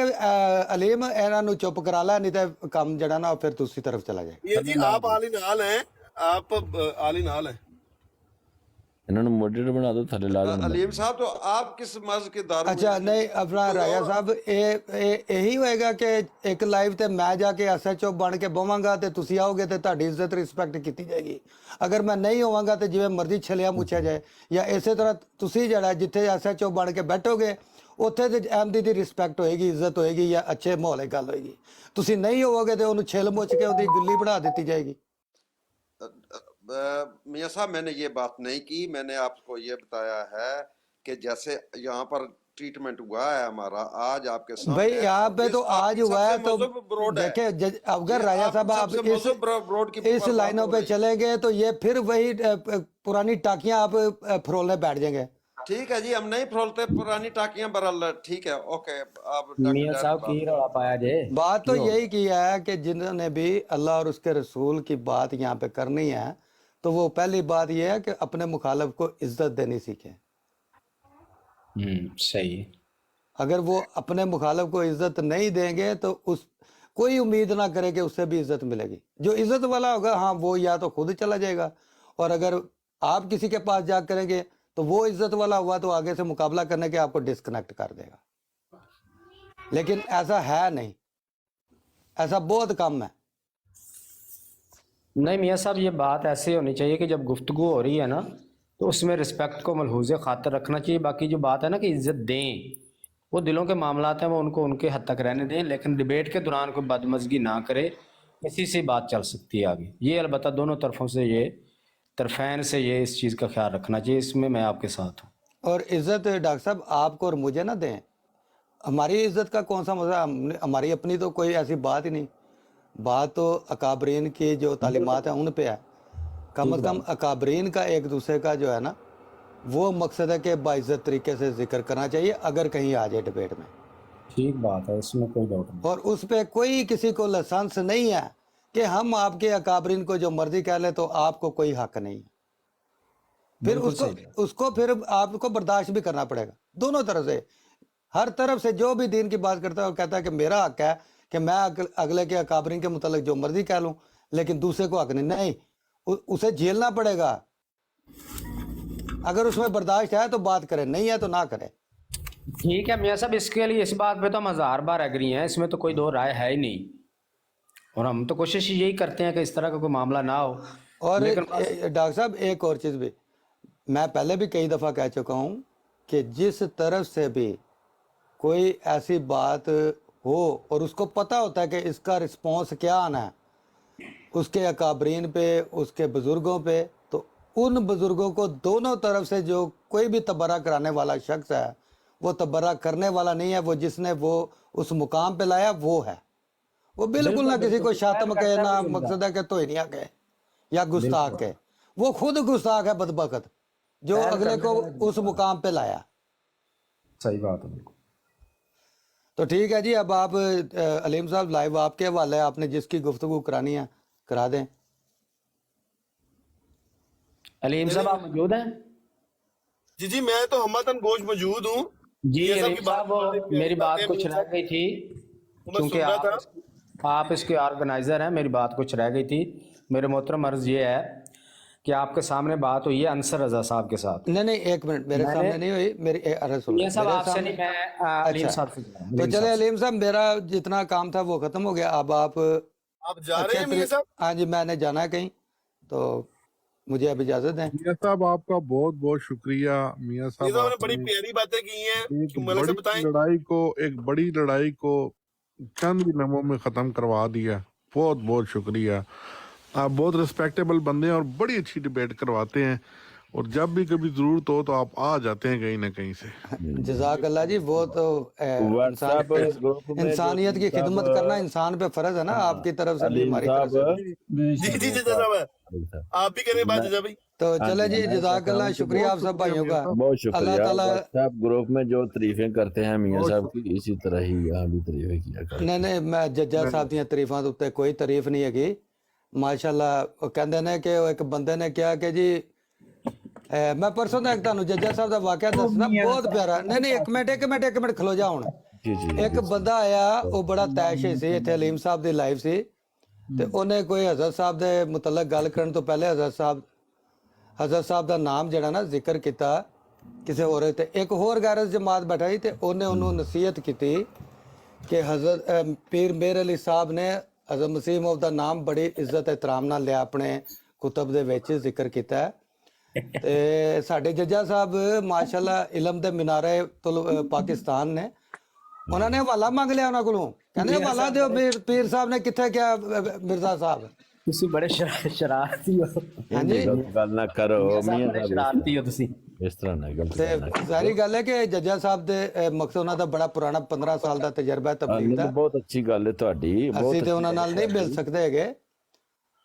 अलीम ਇਹਨਾਂ ਨੂੰ ਚੁੱਪ ਕਰਾ ਲੈ ਨਹੀਂ ਤਾਂ ਕੰਮ ਜਿਹੜਾ ਨਾ ਫਿਰ ਦੂਸਰੀ ਤਰफ चला जाए। ये जी आप आली नाल हैं, आप आली नाल हैं। इन्होंने मॉडरेटर बना दो, थले ला दो। अलीम साहब तो आप किस मर्ज के दारू अच्छा नहीं अपना राजा ਸਾਹਿਬ ਇਹੀ ਹੋਏਗਾ ਕਿ ਇੱਕ ਲਾਈਵ ਤੇ ਮੈਂ ਜਾ ਕੇ ਐਸਐਚਓ ਬਣ ਕੇ ਬਵਾਂਗਾ ਤੇ ਤੁਸੀਂ ਆਓਗੇ ਤੇ ਤੁਹਾਡੀ ਇੱਜ਼ਤ ਰਿਸਪੈਕਟ ਕੀਤੀ ਜਾਏਗੀ। ਅਗਰ ਮੈਂ ਨਹੀਂ ਹੋਵਾਂਗਾ ਤੇ ਜਿਵੇਂ ਮਰਜ਼ੀ ਛਲਿਆ ਮੁੱਛਿਆ ਜਾਏ, ਜਾਂ ਇਸੇ ਤਰ੍ਹਾਂ ਤੁਸੀਂ ਜਿਹੜਾ ਜਿੱਥੇ ਐਸਐਚਓ ਬਣ ਕੇ ਬੈਠੋਗੇ ਉੱਥੇ ਤੇ ਐਮਡੀ ਦੀ ਰਿਸਪੈਕਟ ਹੋਏਗੀ, ਇੱਜ਼ਤ ਹੋਏਗੀ, ਜਾਂ ਅੱਛੇ ਮਾਹੌਲ ਦੀ ਗੱਲ ਹੋਏਗੀ। ਤੁਸੀਂ ਨਹੀਂ ਹੋਵੋਗੇ ਤੇ ਉਹਨੂੰ ਛਿਲ ਮੁੱਚ ਕੇ ਉਹਦੀ ਗੁੱਲੀ ਬਣਾ ਦਿੱਤੀ ਜਾਏਗੀ। मियाँ साहब मैंने ये बात नहीं की, मैंने आपको ये बताया है कि जैसे यहाँ पर ट्रीटमेंट हुआ है हमारा आज आपके सामने। भाई यहाँ पे तो आज हुआ है तो देखे अगर राजा साहब आप इस लाइनों पे चलेंगे तो ये फिर वही पुरानी टाकियां आप फरोलने बैठ जाएंगे। ठीक है जी, हम नहीं फरोलते पुरानी टाकियां बरल, ठीक है, ओके। आप मियां साहब की रौला पाया जे बात तो यही की है कि जिन्होंने भी अल्लाह और उसके रसूल की बात यहाँ पे करनी है तो वो पहली बात ये है कि अपने मुखालिफ को इज्जत देनी सीखें। सही है। अगर वो अपने मुखालिफ को इज्जत नहीं देंगे तो उस कोई उम्मीद ना करे कि उससे भी इज्जत मिलेगी। जो इज्जत वाला होगा हाँ वो या तो खुद चला जाएगा, और अगर आप किसी के पास जा करेंगे तो वो इज्जत वाला हुआ तो आगे से मुकाबला करने के आपको डिस्कनेक्ट कर देगा। लेकिन ऐसा है नहीं, ऐसा बहुत कम है। नहीं मियाँ साहब ये बात ऐसे होनी चाहिए कि जब गुफ्तगू हो रही है ना तो उसमें रिस्पेक्ट को मलहूज़ खातिर रखना चाहिए। बाकी जो बात है ना कि इज्जत दें, वो दिलों के मामलात हैं, वो उनको उनके हद तक रहने दें, लेकिन डिबेट के दौरान कोई बदमज़गी ना करे, इसी से बात चल सकती है आगे। ये अलबत्ता दोनों तरफों से ये तरफैन से ये इस चीज़ का ख्याल रखना चाहिए, इसमें मैं आपके साथ हूँ। और इज्जत डॉक्टर साहब आपको और मुझे ना दें, हमारी इज्जत का कौन सा मजा, हमारी अपनी तो कोई ऐसी बात ही नहीं। बात तो अकाबरीन की जो तालीमात है उन पे है। कम अज़ कम अकाबरीन का एक दूसरे का जो है ना वो मकसद है कि बाइज्जत तरीके से जिक्र करना चाहिए अगर कहीं आ जाए डिबेट में। ठीक बात है, इसमें कोई डाउट नहीं। और उस पे कोई किसी को लाइसेंस नहीं है कि हम आपके अकाबरीन को जो मर्जी कह ले तो आपको कोई हक नहीं है। फिर उसको फिर आपको बर्दाश्त भी करना पड़ेगा दोनों तरफ से। हर तरफ से जो भी दीन की बात करता है वो कहता है कि मेरा हक है कि मैं अगले के अकाबरीन के मुतालिक जो मर्जी कह लूं, लेकिन दूसरे को हक नहीं। उसे झेलना पड़ेगा। अगर उसमें बर्दाश्त है तो बात करे, नहीं है तो ना करे। ठीक है मियाँ साहब, इसके लिए इस बात पे तो हम 1000 बार एग्री हैं, इसमें तो कोई दो राय है ही नहीं, और हम तो कोशिश यही करते हैं कि इस तरह का कोई मामला ना हो। और डॉक्टर साहब एक और चीज़ भी मैं पहले भी कई दफ़ा कह चुका हूँ कि जिस तरफ से भी कोई ऐसी बात हो और उसको पता होता है कि इसका रिस्पॉन्स क्या आना है उसके अकाबरीन पे, उसके बुज़ुर्गों पे, तो उन बुज़ुर्गों को दोनों तरफ से जो कोई भी तबर्रा कराने वाला शख्स है वो तबर्रा करने वाला नहीं है, वो जिसने वो उस मुकाम पे लाया वो है। वो बिल्कुल ना किसी को शातम कहे, ना मकसद है कि तोहिनिया कहे या गुस्ताख कहे। वो खुद गुस्ताख है बदबख्त जो अगले को उस मुकाम पे लाया। सही बात है, बिल्कुल। तो ठीक है जी, अब आप अलीम साहब लाइव आपके हवाले है, आपने जिसकी गुफ्तगू करानी है करा दें। अलीम साहब आप मौजूद हैं? जी जी मैं तो हमतन गोश मौजूद हूँ जी। अलीम साहब मेरी बात कुछ रह गई थी, क्योंकि आप इसके ऑर्गेनाइजर हैं, मेरी बात कुछ रह गई थी। मेरे मोहतरम अर्ज ये है कि आपके सामने बात हुई है अंसर रजा साहब के साथ। नहीं एक मिनट, मेरे सामने नहीं हुई, मेरी अर्ज सुनो। ये सब आपसे नहीं, मैं अलीम साहब से। तो चले अलीम साहब, मेरा जितना काम था वो खत्म हो गया। अब आप जा रहे हैं मियां साहब? हाँ जी, मैंने जाना है कहीं, तो मुझे अब इजाजत दें। मियां साहब आपका बहुत बहुत शुक्रिया। मियां साहब आपने बड़ी प्यारी बातें की हैं, एक बड़ी लड़ाई को चंद दिनों में खत्म करवा दिया। बहुत बहुत शुक्रिया। आप बहुत रिस्पेक्टेबल बंदे हैं और बड़ी अच्छी डिबेट करवाते हैं, और जब भी कभी जरूरत हो तो आप आ जाते हैं कहीं ना कहीं से। जज़ाक अल्लाह जी। वो तो इंसानियत की खिदमत करना इंसान पे फर्ज है ना, आपकी तरफ से भी हमारी तरफ से। जी आप भी करें बात भाई। तो चले जी, जज़ाक अल्लाह, शुक्रिया आप सब भाइयों का। बहुत शुक्रिया। अल्लाह ताला ग्रुप में जो तारीफें करते हैं मियां साहब की, इसी तरह ही यहाँ भी तारीफें किया करें। नहीं मैं जज्जा साहब दी तारीफां तो उत्ते कोई तारीफ नहीं हैगी। माशाल्लाह कहते ने कि एक बंदे ने कहा कि जी ਮੈਂ ਪਰਸੋਂ ਦਾ ਇੱਕ ਤੁਹਾਨੂੰ ਜੱਜਾ ਸਾਹਿਬ ਦਾ ਵਾਕਿਆ ਦੱਸਣਾ, ਬਹੁਤ ਪਿਆਰਾ। ਨਹੀਂ ਇੱਕ ਮਿੰਟ ਖਲੋ ਜਾ ਹੁਣ। ਜੀ ਜੀ ਇੱਕ ਬੰਦਾ ਆਇਆ, ਉਹ ਬੜਾ ਤੈਸ਼ ਸੀ, ਇੱਥੇ ਹਲੀਮ ਸਾਹਿਬ ਦੀ ਲਾਈਵ ਸੀ, ਤੇ ਉਹਨੇ ਕੋਈ ਹਜ਼ਰਤ ਸਾਹਿਬ ਦੇ ਮੁਤਲਕ ਗੱਲ ਕਰਨ ਤੋਂ ਪਹਿਲੇ ਹਜ਼ਰਤ ਸਾਹਿਬ ਦਾ ਨਾਮ ਜਿਹੜਾ ਨਾ ਜ਼ਿਕਰ ਕੀਤਾ ਕਿਸੇ ਹੋਰ ਤੇ। ਇੱਕ ਹੋਰ ਗੈਰਜ ਜਮਾਤ ਬੈਠਾ ਸੀ, ਤੇ ਉਹਨੇ ਉਹਨੂੰ ਨਸੀਹਤ ਕੀਤੀ ਕਿ ਹਜ਼ਰਤ ਪੀਰ ਮੇਰ ਅਲੀ ਸਾਹਿਬ ਨੇ ਹਜ਼ਰਤ ਮਸੀਹ ਮੌਦ ਦਾ ਨਾਮ ਬੜੀ ਇੱਜ਼ਤ ਇਤਰਾਮ ਨਾਲ ਲਿਆ, ਆਪਣੇ ਕੁਤਬ ਦੇ ਵਿੱਚ ਜ਼ਿਕਰ ਕੀਤਾ ਹੈ। ਤੇ ਸਾਡੇ ਜੱਜਾ ਸਾਹਿਬ ਮਾਸ਼ਾਅੱਲਾ ਇਲਮ ਦੇ ਮਿਨਾਰੇ ਪਾਕਿਸਤਾਨ ਨੇ, ਉਹਨਾਂ ਨੇ ਹਵਾਲਾ ਮੰਗ ਲਿਆ ਉਹਨਾਂ ਕੋਲੋਂ, ਕਹਿੰਦੇ ਹਵਾਲਾ ਦਿਓ ਪੀਰ ਸਾਹਿਬ ਨੇ ਕਿੱਥੇ ਕਿਹਾ ਮਿਰਜ਼ਾ ਸਾਹਿਬ। ਤੁਸੀਂ ਬੜੇ ਸ਼ਰਾਰਤੀ ਹੋ। ਹਾਂਜੀ ਗੱਲ ਨਾ ਕਰੋ ਮੀਆਂ ਸਾਹਿਬ, ਸ਼ਰਾਰਤੀ ਹੋ ਤੁਸੀਂ। ਇਸ ਤਰ੍ਹਾਂ ਨਾ ਗੱਲ ਤੇ ਜ਼ਾਹਿਰ ਗੱਲ ਹੈ ਕਿ ਜੱਜਾ ਸਾਹਿਬ ਦੇ ਮਕਸਦ ਉਹਨਾਂ ਦਾ ਬੜਾ ਪੁਰਾਣਾ 15 ਸਾਲ ਦਾ ਤਜਰਬਾ ਹੈ ਤਬਲੀਗ ਦਾ। ਬਹੁਤ ਅੱਛੀ ਗੱਲ ਹੈ ਤੁਹਾਡੀ, ਅਸੀਂ ਤੇ ਉਹਨਾਂ ਨਾਲ ਨਹੀਂ ਮਿਲ ਸਕਦੇ ਹੈਗੇ,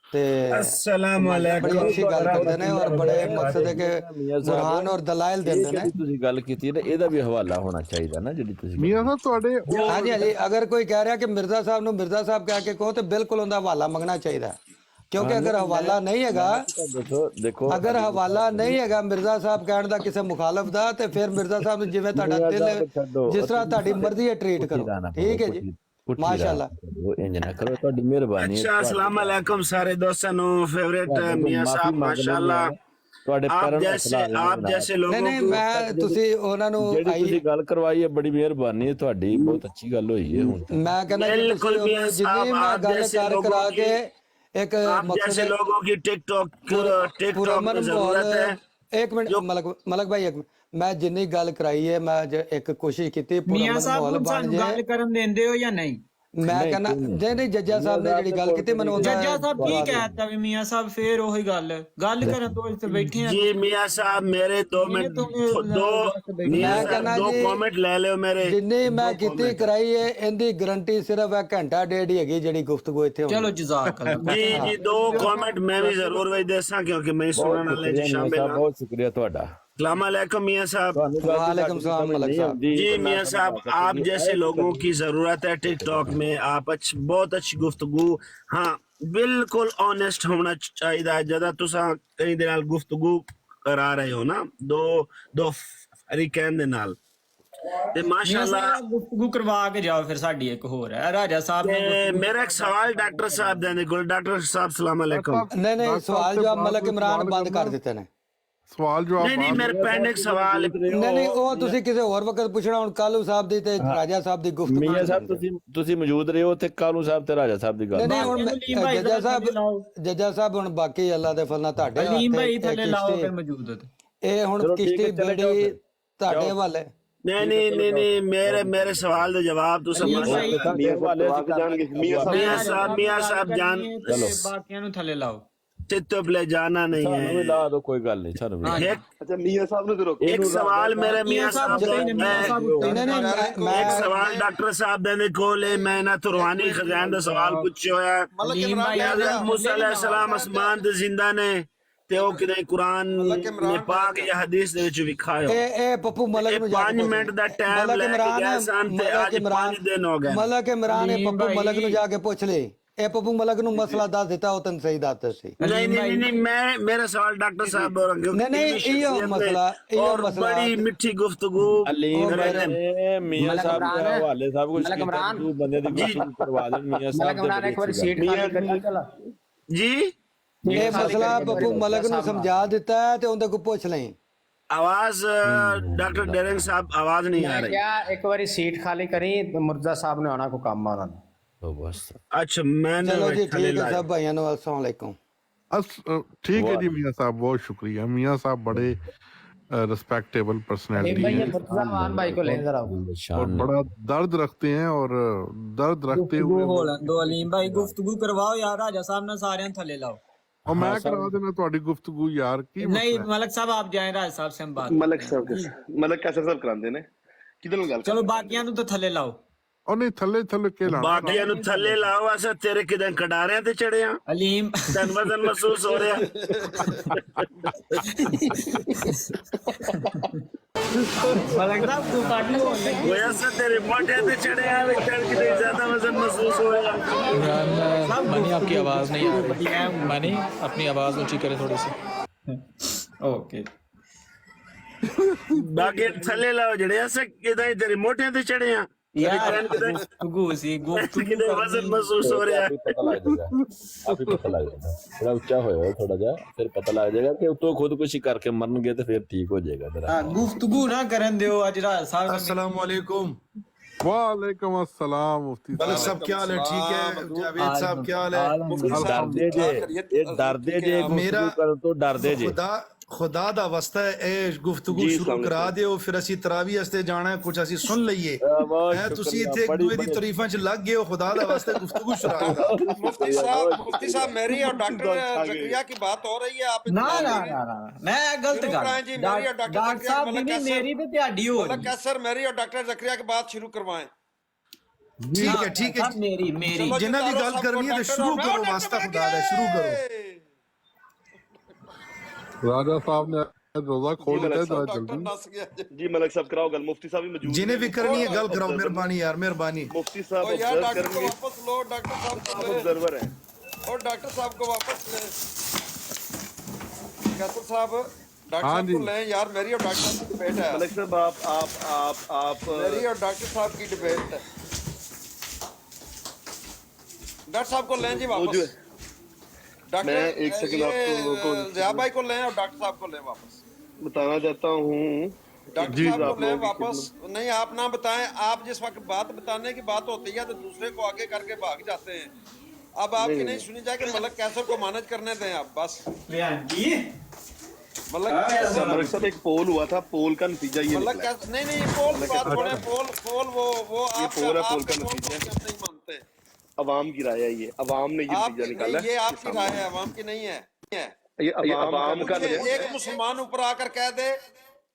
ਤੇ अस्सलाम वालेकुम। ਬੜੀ ਅੱਛੀ ਗੱਲ ਕਰਦੇ ਨੇ ਔਰ ਬੜੇ ਮਕਸਦ ਹੈ ਕਿ ਕੁਰਾਨ ਔਰ ਦਲਾਇਲ ਦਿੰਦੇ ਨੇ। ਤੁਸੀਂ ਗੱਲ ਕੀਤੀ ਹੈ ਨਾ, ਇਹਦਾ ਵੀ ਹਵਾਲਾ ਹੋਣਾ ਚਾਹੀਦਾ ਨਾ ਜਿਹੜੀ ਤੁਸੀਂ ਮੀਆਂ ਸਾਹਿਬ ਤੁਹਾਡੇ ਹਾਂਜੀ ਹਾਂਜੀ, ਅਗਰ ਕੋਈ ਕਹਿ ਰਿਹਾ ਕਿ ਮਿਰਜ਼ਾ ਸਾਹਿਬ ਨੂੰ ਮਿਰਜ਼ਾ ਸਾਹਿਬ ਕਹਿ ਕੇ ਕਹੋ, ਤੇ ਬਿਲਕੁਲ ਉਹਦਾ ਹਵਾਲਾ ਮੰਗਣਾ ਚਾਹੀਦਾ, ਕਿਉਂਕਿ ਅਗਰ ਹਵਾਲਾ ਨਹੀਂ ਹੈਗਾ, ਦੇਖੋ ਅਗਰ ਹਵਾਲਾ ਨਹੀਂ ਹੈਗਾ ਮਿਰਜ਼ਾ ਸਾਹਿਬ ਕਹਿਣ ਦਾ ਕਿਸੇ ਮੁਖਾਲਫ ਦਾ, ਤੇ ਫਿਰ ਮਿਰਜ਼ਾ ਸਾਹਿਬ ਨੂੰ ਜਿਵੇਂ ਤੁਹਾਡਾ ਦਿਲ ਜਿਸ ਤਰ੍ਹਾਂ ਤੁਹਾਡੀ ਮਰਜ਼ੀ ਹੈ ਟ੍ਰੀਟ ਕਰੋ, ਠੀਕ ਹੈ ਜੀ, ਮਾਸ਼ਾਅੱਲਾ। ਇੰਜ ਨਾ ਕਰੋ, ਤੁਹਾਡੀ ਮਿਹਰਬਾਨੀ। अच्छा अस्सलाम वालेकुम सारे दोस्तों नो फेवरेट मियां साहब माशाल्लाह ਤੁਹਾਡੇ आप जैसे लोगों ਨਹੀਂ ਮੈਂ ਤੁਸੀਂ ਉਹਨਾਂ ਨੂੰ ਜਿਹੜੀ ਤੁਸੀਂ ਗੱਲ ਕਰਵਾਈ ਹੈ ਬੜੀ ਮਿਹਰਬਾਨੀ ਹੈ ਤੁਹਾਡੀ, ਬਹੁਤ ਅੱਛੀ ਗੱਲ ਹੋਈ ਹੈ। ਹੁਣ ਮੈਂ ਕਹਿੰਦਾ ਕਿ बिल्कुल ਤੁਸੀਂ मियां ਜਿੰਨੀ साहब ਮੈਂ आप ਗੱਲ जैसे ਕਰ लोगों ਕਰਾ ਕੇ की ਇੱਕ आप ਮਕਸਦ जैसे लोगों की टिकटॉक ਪੁਰਮਨ की जरूरत है। ਇੱਕ ਮਿੰਟ ਮਲਕ ਭਾਈ ਇੱਕ ਮਿੰਟ, ਮੈਂ ਜਿੰਨੀ ਗੱਲ ਕਰਾਈ ਹੈ ਮੈਂ ਇੱਕ ਕੋਸ਼ਿਸ਼ ਕੀਤੀ ਪੁਰਮਨ ਮਾਹੌਲ ਬਣ ਜੇ। ਗੱਲ ਕਰਨ ਦਿੰਦੇ ਹੋ ਜਾਂ ਨਹੀਂ? ਮੈਂ ਕਹਿੰਦਾ ਜੇ ਨਹੀਂ ਜੱਜਾ ਸਾਹਿਬ ਨੇ ਜਿਹੜੀ ਗੱਲ ਕੀਤੀ ਮੈਨੂੰ ਜੱਜਾ ਸਾਹਿਬ ਕੀ ਕਹਿਤਾ ਵੀ ਮੀਆਂ ਸਾਹਿਬ ਫੇਰ ਉਹੀ ਗੱਲ ਕਰਨ ਤੋਂ ਇੱਥੇ ਬੈਠੇ ਆ ਜੀ। ਮੀਆਂ ਸਾਹਿਬ ਮੇਰੇ 2 ਮਿੰਟ ਮੈਂ ਕਹਿੰਦਾ दो ਜੀ कमेंट ले लो मेरे। ਜਿੰਨੀ ਮੈਂ ਕੀਤੀ ਕਰਾਈ ਹੈ ਇਹਦੀ ਗਾਰੰਟੀ ਸਿਰਫ 1 ਘੰਟਾ ਡੇਢ ਹੀ ਹੈਗੀ ਜਿਹੜੀ ਗੁਫ਼ਤਗੂ ਇੱਥੇ ਹੋਣੀ। चलो जज़ाक अल्लाह। जी जी 2 कमेंट मैं भी जरूर वही देसा क्योंकि मैं सुनने वाले जी शामिल हूं। ਬਹੁਤ ਸ਼ੁਕਰੀਆ ਤੁਹਾਡਾ। अस्सलाम वालेकुम मियां साहब। वालेकुम सलाम मलक साहब। जी मियां साहब आप जैसे लोगों की जरूरत है टिकटॉक में, आप बहुत अच्छी गुफ्तगू, हाँ बिल्कुल ऑनेस्ट होना चाहिए। ज्यादा तुसा कई दे नाल गुफ्तगू करा रहे हो ना दो फरीकैन दे नाल ते माशाल्लाह गुफ्तगू करवा के जाओ। फिर साडी एक होर है राजा साहब ने मेरा एक सवाल डॉक्टर साहब दे कोल। डॉक्टर साहब सलाम अलैकुम। नहीं सवाल जवाब मलक इमरान बंद कर ਦਿੱਤੇ ਨੇ। ਸਵਾਲ ਜਵਾਬ नहीं मेरे पैन एक सवाल ਨਹੀਂ ਉਹ ਤੁਸੀਂ ਕਿਸੇ ਹੋਰ ਵਕਤ ਪੁੱਛਣਾ। ਹੁਣ ਕਾਲੂ ਸਾਹਿਬ ਦੀ ਤੇ ਰਾਜਾ ਸਾਹਿਬ ਦੀ ਗੁਫ਼ਤਗੂ। ਮੀਆਂ ਸਾਹਿਬ ਤੁਸੀਂ ਮੌਜੂਦ ਰਹੇ ਹੋ ਤੇ ਕਾਲੂ ਸਾਹਿਬ ਤੇ ਰਾਜਾ ਸਾਹਿਬ ਦੀ ਗੱਲ। ਨਹੀਂ ਹੁਣ ਜੱਜਾ ਸਾਹਿਬ ਹੁਣ ਬਾਕੀ ਅੱਲਾ ਦੇ ਫਜ਼ਲ ਨਾਲ ਤੁਹਾਡੇ ਅਲੀਮ ਭਾਈ ਥੱਲੇ ਲਾਓ ਫਿਰ ਮੌਜੂਦ ਹੋ। ਇਹ ਹੁਣ ਕਿਸ਼ਤੀ ਬੇੜੀ ਤੁਹਾਡੇ ਹਵਾਲੇ। नहीं मेरे सवाल का जवाब तो मियां साहब जान बाकियां नु थले लाओ चित्तों ले जाना नहीं है। ਲਾ ਦੋ ਕੋਈ ਗੱਲ ਨਹੀਂ ਸਾਨੂੰ। अच्छा मियां साहब ने तो एक सवाल मेरे मियां साहब एक सवाल डॉक्टर साहब दे कोल मैं ना तुरवानी खजान दा सवाल पूछो है। मूसा अलैहि सलाम आसमान ते जिंदा ने ਤੇ ਉਹ ਕਿਤੇ ਕੁਰਾਨ ਨੇ ਪਾਕ ਜਾਂ ਹਦੀਸ ਦੇ ਵਿੱਚ ਵਿਖਾਇਆ। ਇਹ ਪੱਪੂ ਮਲਕ ਨੂੰ 5 ਮਿੰਟ ਦਾ ਟਾਈਮ ਲੈ ਕੇ ਗਿਆ ਸਨ ਤੇ ਅੱਜ 5 ਦਿਨ ਹੋ ਗਏ। ਮਲਕ ਇਮਰਾਨ ਨੇ ਪੱਪੂ ਮਲਕ ਨੂੰ ਜਾ ਕੇ ਪੁੱਛ ਲੈ। ਇਹ ਪੱਪੂ ਮਲਕ ਨੂੰ ਮਸਲਾ ਦੱਸ ਦਿੱਤਾ, ਉਹ ਤੈਨੂੰ ਸਹੀ ਦੱਸ ਸੀ। ਨਹੀਂ ਮੈਂ ਮੇਰਾ ਸਵਾਲ ਡਾਕਟਰ ਸਾਹਿਬ ਹੋ ਰਿਹਾ। ਨਹੀਂ ਇਹ ਮਸਲਾ ਬੜੀ ਮਿੱਠੀ ਗੁਫ਼ਤਗੂ ਮੀਆਂ ਸਾਹਿਬ ਦੇ ਹਵਾਲੇ ਸਭ ਕੁਝ ਬੰਦੇ ਦੀ ਗੁਫ਼ਤਗੂ ਕਰਵਾ ਦੇਣ। ਮੀਆਂ ਸਾਹਿਬ ਇੱਕ ਵਾਰ ਸੀਟ ਖਾਲੀ ਕਰੀ ਜੀ। ਇਹ ਮਸਲਾ ਪੱਪੂ ਮਲਕ ਨੂੰ ਸਮਝਾ ਦਿੱਤਾ ਹੈ ਤੇ ਉਹਦੇ ਕੋਲ ਪੁੱਛ ਲੈ। आवाज डॉक्टर डेरेंग साहब आवाज नहीं आ रही। क्या एक बार सीट खाली करी मुर्जा साहब ने आना को काम माना। अच्छा मैंने चलो जी ठीक है सब भाइयों को अस्सलाम वालेकुम। ठीक है जी मियां साहब बहुत शुक्रिया। मियां साहब बड़े रिस्पेक्टेबल पर्सनैलिटी हैं और बड़ा दर्द रखते हैं और दर्द रखते हुए दो अलीम भाई गुफ्तगू करवाओ यार। राजा साहब ने सारे थले लाओ और मैं करा देना तुम्हारी गुफ्तगू यार की। नहीं मलक साहब आप जाएं राजा साहब से हम बात। मलक कैसे सब करांदे ने किधर गल। चलो बाकियां नु तो थले लाओ। और नहीं थले के लाओ बाकियां नु थले लाओ। ऐसा तेरे किदे कडारियां ते चढ़े आ अलीम तन वजन महसूस हो रहा। मलक साहब तू पार्टी वो ऐसा तेरे मोटे ते चढ़े आ चढ़ के ज्यादा वजन महसूस हो रहा। मनी आपकी आवाज नहीं आ रही। मनी अपनी आवाज ऊंची करें थोड़ी सी। ओके ਬਾਕੀ ਥੱਲੇ ਲਾਓ ਜਿਹੜੇ ਅਸਾਂ ਕਿਦਾਂ ਇਧਰ ਮੋਟਿਆਂ ਤੇ ਚੜੇ ਆ ਯਾਰ ਗੁਫ਼ਤਗੂ ਸੀ, ਗੁਫ਼ਤਗੂ ਕਿਤੇ ਵਜ਼ਨ ਮਹਿਸੂਸ ਹੋ ਰਿਹਾ ਆਪੇ ਪਤਾ ਲੱਗ ਜਾਏਗਾ, ਆਪੇ ਪਤਾ ਲੱਗ ਜਾਏਗਾ, ਥੋੜਾ ਉੱਚਾ ਹੋਇਆ ਥੋੜਾ ਜਿਹਾ, ਫਿਰ ਪਤਾ ਲੱਗ ਜਾਏਗਾ ਕਿ ਉਤੋਂ ਖੁਦਕੁਸ਼ੀ ਕਰਕੇ ਮਰਨਗੇ ਤੇ ਫਿਰ ਠੀਕ ਹੋ ਜਾਏਗਾ ਜਰਾ। ਗੁਫ਼ਤਗੂ ਨਾ ਕਰਨ ਦਿਓ ਅੱਜ ਰਾਜ ਸਾਹਿਬ। अस्सलाम वालेकुम। वालेकुम अस्सलाम मुफ्ती मलिक साहब। साहब क्या हाल है? ठीक है। जावेद साहब क्या हाल है? ਡਰਦੇ ਜੇ, ਇਹ ਡਰਦੇ ਜੇ, मेरा ਗੁਫ਼ਤਗੂ ਕਰਨ ਤੋਂ ਡਰਦੇ ਜੇ। खुदा दा वास्ता है ए गुफ्तगू शुरू करा दियो, फिर ਅਸੀਂ ਤਰਾਵੀ ਵਾਸਤੇ ਜਾਣਾ ਹੈ, ਕੁਝ ਅਸੀਂ ਸੁਣ ਲਈਏ। ਹੈ ਤੁਸੀਂ ਇੱਥੇ ਇੱਕ ਦੂਏ ਦੀ ਤਾਰੀਫਾਂ ਚ ਲੱਗ ਗਏ ਹੋ, खुदा दा वास्ते गुफ्तगू शुरू करो। मुफ्ती साहब मेरी और डॉक्टर जकरिया की बात हो रही है, आप ਨਾ ਨਾ ਨਾ ਨਾ मैं गलत शुरू कराएं जी, मेरी और डॉक्टर डॉक्टर साहब जकरिया भी नहीं, मेरी भी त्याडी हो मतलब कैसर मेरी और डॉक्टर जकरिया की बात शुरू करवाएं। ठीक है ठीक है, मेरी मेरी जिन्हां दी गल करनी है तो शुरू करो, वास्ता खुदा दा शुरू करो। राजा साहब ने रोजा खोल दिया है, जरा जल्दी। जी मलिक साहब कराओ गल, मुफ्ती साहब भी मौजूद जिन्हें भी करनी है गल कराओ, मेहरबानी यार, मेहरबानी। मुफ्ती साहब ओ यार ऑब्जर्व डॉक्टर को करेंगे, वापस लो, डॉक्टर साहब को ले। ऑब्जर्वर है। और डॉक्टर साहब को वापस ले, कैसर साहब डॉक्टर हाँ साहब जी। को लें यार, मेरी और डॉक्टर साहब की डिबेट है। मलिक साहब आप मेरी और डॉक्टर साहब की डिबेट है। डॉक्टर साहब को लें जी वापस। डॉक्टर मैं एक सेकंड आपको ज़िया भाई को लें और डॉक्टर साहब को लें वापस। बताना चाहता हूँ। डॉक्टर जी, साहब आप को लें लोगों की वापस। नहीं आप ना बताएं, आप जिस वक्त बात बताने की बात होती है तो दूसरे को आगे करके भाग जाते हैं। अब आपकी नहीं सुनी जाए कि मलक कैसर को मैनेज करने दें आप बस। मलिक साहब एक पोल हुआ था, पोल का नतीजा ये मलक निकला। कैसर नहीं नहीं पोल की बात छोड़ें, पोल वो ये आप पोल है, पोल का आपके पोल नतीजा को हम नहीं मानते। अवाम की राय है, ये अवाम ने ये आप नतीजा निकाला ये आपकी राय है, अवाम की नहीं है। ये अवाम का मुझे एक मुसलमान ऊपर आकर कह दे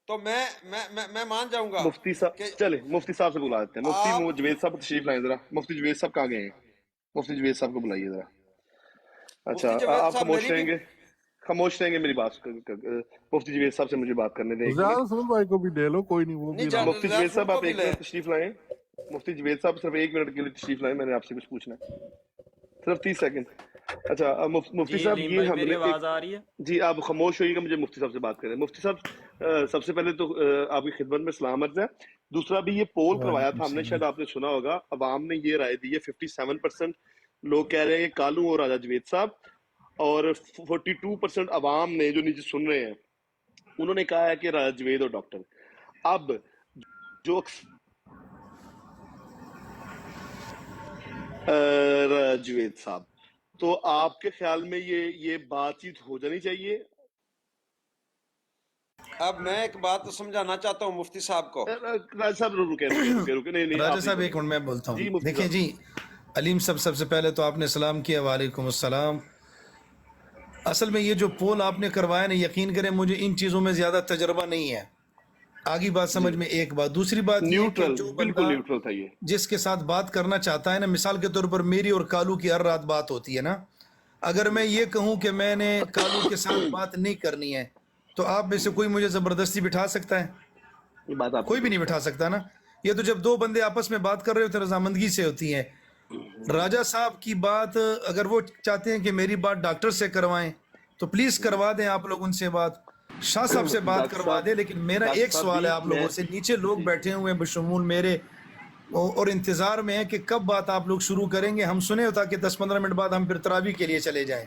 तो मैं मान जाऊंगा। मुफ्ती साहब चले, मुफ्ती साहब से बुला देते हैं। मुफ्ती जवेद साहब तशरीफ लाएं जरा। मुफ्ती जवेद साहब कहाँ गए हैं? मुफ्ती जवेद साहब को बुलाइए जरा। अच्छा आप खामोश रहेंगे, खामोश रहेंगे, मेरी बात मुफ्ती जवेद साहब से मुझे बात करने दें। ज्यादा सुन भाई को भी ले लो, कोई नहीं, वो भी ना। मुफ्ती जवेद साहब आप एक मिनट तशरीफ लाएं। मुफ्ती जवेद साहब सिर्फ एक मिनट के लिए तशरीफ लाएं, मैंने आपसे कुछ पूछना है, सिर्फ 30 सेकंड। अच्छा मुफ्ती साहब ये हमने आवाज आ रही है जी, आप खामोश होइएगा, मुझे मुफ्ती साहब से बात करें। मुफ्ती साहब सबसे पहले तो आपकी खिदमत में सलाम अर्ज़ है। दूसरा भी ये पोल करवाया था हमने, शायद आपने सुना होगा, अवाम ने ये राय दी है 57% लोग कह रहे हैं कालू और राजा जवेद साहब, और 42% अवाम ने जो नीचे सुन रहे हैं उन्होंने कहा है कि राजा जवेद और डॉक्टर। अब जो जवेद साहब, तो आपके ख्याल में ये बातचीत हो जानी चाहिए? अब मैं एक बात समझाना चाहता हूँ मुफ्ती साहब को। राजा साहब रुके नहीं राजा साहब एक मिनट मैं बोलता जी, हूँ। मुफ्ती देखिए जी, अलीम साहब सबसे पहले तो आपने सलाम किया, वालेकुम अस्सलाम। असल में ये जो पोल आपने करवाया ना, यकीन करें मुझे इन चीज़ों में ज़्यादा तजर्बा नहीं है। आगे बात समझ में एक बात, दूसरी बात ये कि न्यूट्रल, जो बिल्कुल बंदा न्यूट्रल था ये। जिसके साथ बात करना चाहता है ना, मिसाल के तौर पर मेरी और कालू की हर रात बात होती है ना, अगर मैं ये कहूँ कि मैंने कालू के साथ बात नहीं करनी है तो आप में से कोई मुझे ज़बरदस्ती बिठा सकता है? ये बात आप कोई भी नहीं बिठा सकता ना। ये तो जब दो बंदे आपस में बात कर रहे होते हैं रजामंदगी से होती है। राजा साहब की बात अगर वो चाहते हैं कि मेरी बात डॉक्टर से करवाएं तो प्लीज़ करवा दें आप लोग उनसे बात, शाह साहब से बात करवा दें। लेकिन मेरा एक सवाल है आप लोगों से, नीचे लोग बैठे हुए हैं बशमूल मेरे, और इंतज़ार में है कि कब बात आप लोग शुरू करेंगे। हम सुने होता कि 10-15 मिनट बाद हम फिर तरावी के लिए चले जाएं,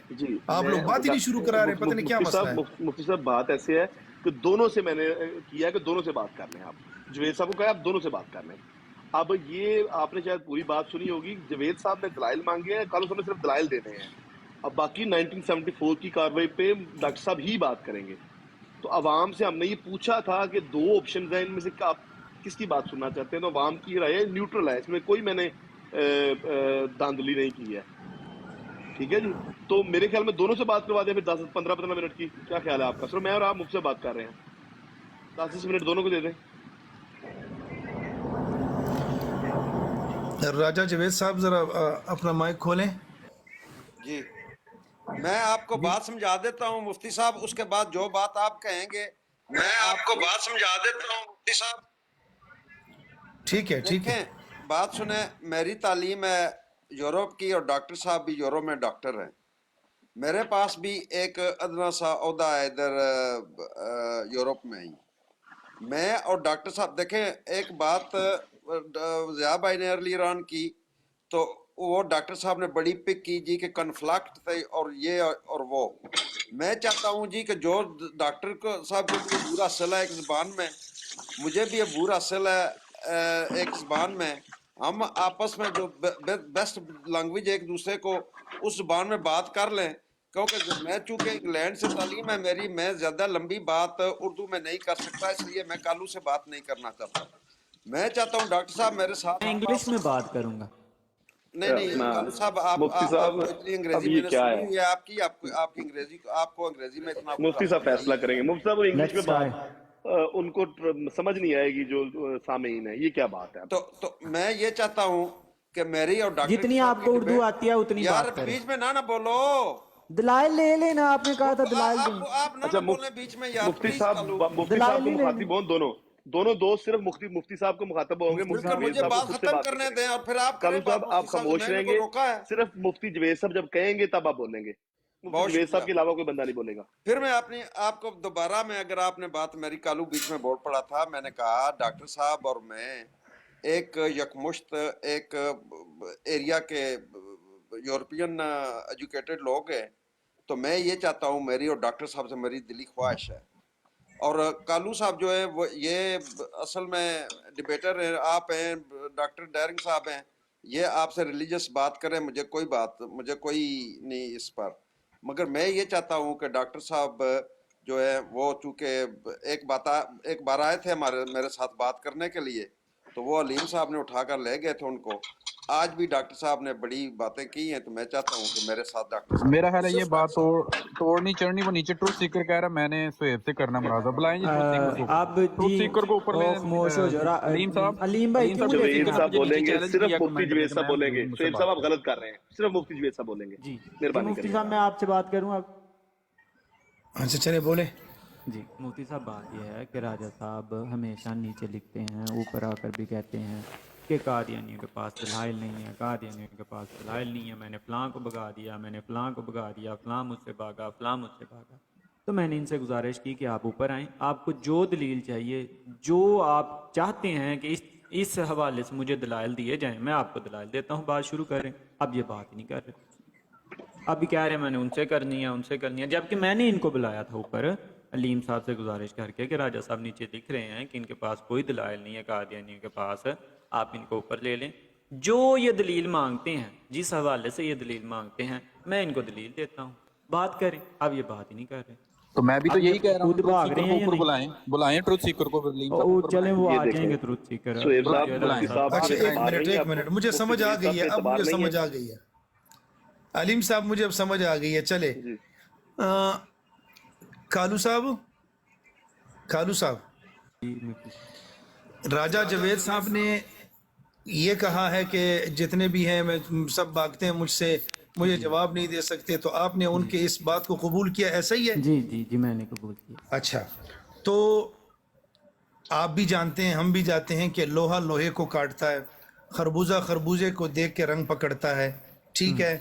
आप लोग बात ही नहीं शुरू करा रहे, पता नहीं क्या मसला है। मुफ्ती साहब बात ऐसे है कि दोनों से मैंने किया है कि दोनों से बात कर लें। आप जवेद साहब को कहा आप दोनों से बात कर लें। अब ये आपने शायद पूरी बात सुनी होगी, जवेद साहब ने दलाइल मांगे हैं, कालू साहब ने सिर्फ दलाइल देने हैं। अब बाकी 1974 की कार्रवाई पे डॉक्टर साहब ही बात करेंगे। तो अवाम से हमने ये पूछा था कि दो ऑप्शन हैं, इनमें से आप किसकी बात सुनना चाहते हैं? तो अवाम की राय न्यूट्रल है, इसमें कोई मैंने धांधली नहीं की है, ठीक है जी। तो मेरे ख्याल में दोनों से बात करवा दें फिर 10-15 मिनट की, क्या ख्याल है आपका? सर मैं और आप मुझसे बात कर रहे हैं, 10 मिनट दोनों को दे दें। राजा जवेद साहब जरा अपना माइक खोलें। जी मैं आपको बात समझा देता हूँ मुफ्ती साहब, उसके बाद जो बात आप कहेंगे मैं आपको बात समझा देता हूँ मुफ्ती साहब। ठीक है ठीक है, बात सुने, मेरी तालीम है यूरोप की और डॉक्टर साहब भी यूरोप में डॉक्टर हैं। मेरे पास भी एक अदना सा ओहदा है इधर यूरोप में ही। मैं और डॉक्टर साहब देखें, एक बात ज़िया भाई ने अर्लियर ऑन की, तो वो डॉक्टर साहब ने बड़ी पिक की जी कि कन्फ्लिक्ट थे और ये और वो। मैं चाहता हूँ जी कि जो डॉक्टर को साहब को भी बुरा सिला है एक ज़बान में, मुझे भी ये बुरा सिला है एक ज़बान में, हम आपस में जो बेस्ट लैंग्वेज एक दूसरे को उस ज़बान में बात कर लें, क्योंकि मैं चूँकि इंग्लैंड से तालीम है मेरी, मैं ज़्यादा लंबी बात उर्दू में नहीं कर सकता, इसलिए मैं कालू से बात नहीं करना चाहता। मैं चाहता हूँ डॉक्टर साहब मेरे साथ इंग्लिश में बात करूंगा। नहीं कालू साहब आप इतनी अंग्रेजी मैंने सुनी हुई है आपकी, आपकी अंग्रेजी, आपको अंग्रेजी में इतना मुफ्ती साहब फैसला करेंगे। मुफ्ती साहब इंग्लिश में बात उनको समझ नहीं आएगी जो सामीन है, ये क्या बात है? तो मैं ये चाहता हूँ कि मेरी और डॉक्टर जितनी आपको उर्दू आती है उतनी यार बात करें। बीच में ना बोलो, दलाइल ले लेना, आपने कहा था दलाइल दें। आप ना बोले बीच में यार। मुफ्ती साहब को मुखातिब हों, दोनों दोस्त सिर्फ मुफ्ती साहब को मुखातिब होंगे। मुझे बात खत्म करने दें और फिर आप कालू साहब आप खामोश रहेंगे, सिर्फ मुफ्ती जवेद साहब जब कहेंगे तब आप बोलेंगे। मुफ्ती जवेद साहब के अलावा कोई बंदा नहीं बोलेगा। फिर मैं आपको दोबारा में, अगर आपने बात मेरी कालू बीच में बोल पड़ा था, मैंने कहा डॉक्टर साहब और मैं एक यकमुश्त एक एरिया के यूरोपियन एजुकेटेड लोग हैं, तो मैं ये चाहता हूँ, मेरी और डॉक्टर साहब से मेरी दिली ख्वाहिश है। और कालू साहब जो है वो ये असल में डिबेटर हैं, आप हैं, डॉक्टर डैरिंग साहब हैं, ये आपसे रिलीजियस बात करें, मुझे कोई नहीं इस पर, मगर मैं ये चाहता हूँ कि डॉक्टर साहब जो है वो चूँकि एक बार आए थे मेरे साथ बात करने के लिए, तो वो अलीम साहब ने उठाकर ले गए थे उनको। आज भी डॉक्टर साहब ने बड़ी बातें की हैं, तो मैं चाहता हूँ कि मेरे साथ डॉक्टर साहब, मेरा ख्याल है ये बात तोड़नी चढ़नी, वो नीचे ट्रूथ सीकर कह रहा है, मैंने सुहेब से करना मुरादा, बुलाएं जी आप ट्रूथ सीकर को ऊपर ले। खामोश हो जाओ। अलीम साहब, अलीम भाई जवेद साहब बोलेंगे, सिर्फ मुफ्ती जवेद साहब बोलेंगे। सुहेब साहब आप गलत कर रहे हैं, सिर्फ मुफ्ती जवेद साहब बोलेंगे। जी मेहरबानी मुफ्ती करिए। साहब मैं आपसे बात करूं अब। अच्छा चले बोले जी मुफ्ती साहब, बात यह है कि राजा साहब हमेशा नीचे लिखते हैं, ऊपर आकर भी कहते हैं कि कादियानियों के पास दलाइल नहीं है, कादियानियों के पास दलाइल नहीं है, मैंने फ़लाँ को भगा दिया, मैंने फ़लाँ को भगा दिया, फ़लाँ मुझसे भागा, फ़लाँ मुझसे भागा। तो मैंने इनसे गुजारिश की कि आप ऊपर आएँ, आपको जो दलील चाहिए, जो आप चाहते हैं कि इस हवाले से मुझे दलाइल दिए जाएँ, मैं आपको दलाइल देता हूँ, बात शुरू करें। अब ये बात ही नहीं कर रहे, अभी कह रहे हैं मैंने उनसे करनी है, जबकि मैंने इनको बुलाया था ऊपर अलीम साहब से गुजारिश करके कि राजा साहब नीचे लिख रहे हैं कि इनके पास कोई दलाइल नहीं है कादियानियों के पास, आप इनको ऊपर ले लें। जो ये दलील मांगते हैं, जिस हवाले से ये दलील मांगते हैं, मैं इनको दलील देता हूँ, बात करें। अब ये बात ही नहीं कर रहे, तो मैं भी तो यही कह रहा हूँ, भाग रहे हैं, बुलाएं ट्रूथ सीकर को। चलें वो आ जाएंगे ट्रूथ सीकर। अच्छा एक मिनट मुझे समझ आ गई है, अब मुझे समझ आ गई है अलीम साहब, मुझे अब समझ आ गई है। चले कालू साहब, राजा जवेद साहब ने ये कहा है कि जितने भी हैं मैं सब भागते हैं मुझसे, मुझे जवाब नहीं दे सकते, तो आपने उनके इस बात को कबूल किया, ऐसा ही है? जी मैंने कबूल किया। अच्छा, तो आप भी जानते हैं, हम भी जानते हैं कि लोहा लोहे को काटता है, खरबूजा खरबूजे को देख के रंग पकड़ता है, ठीक है?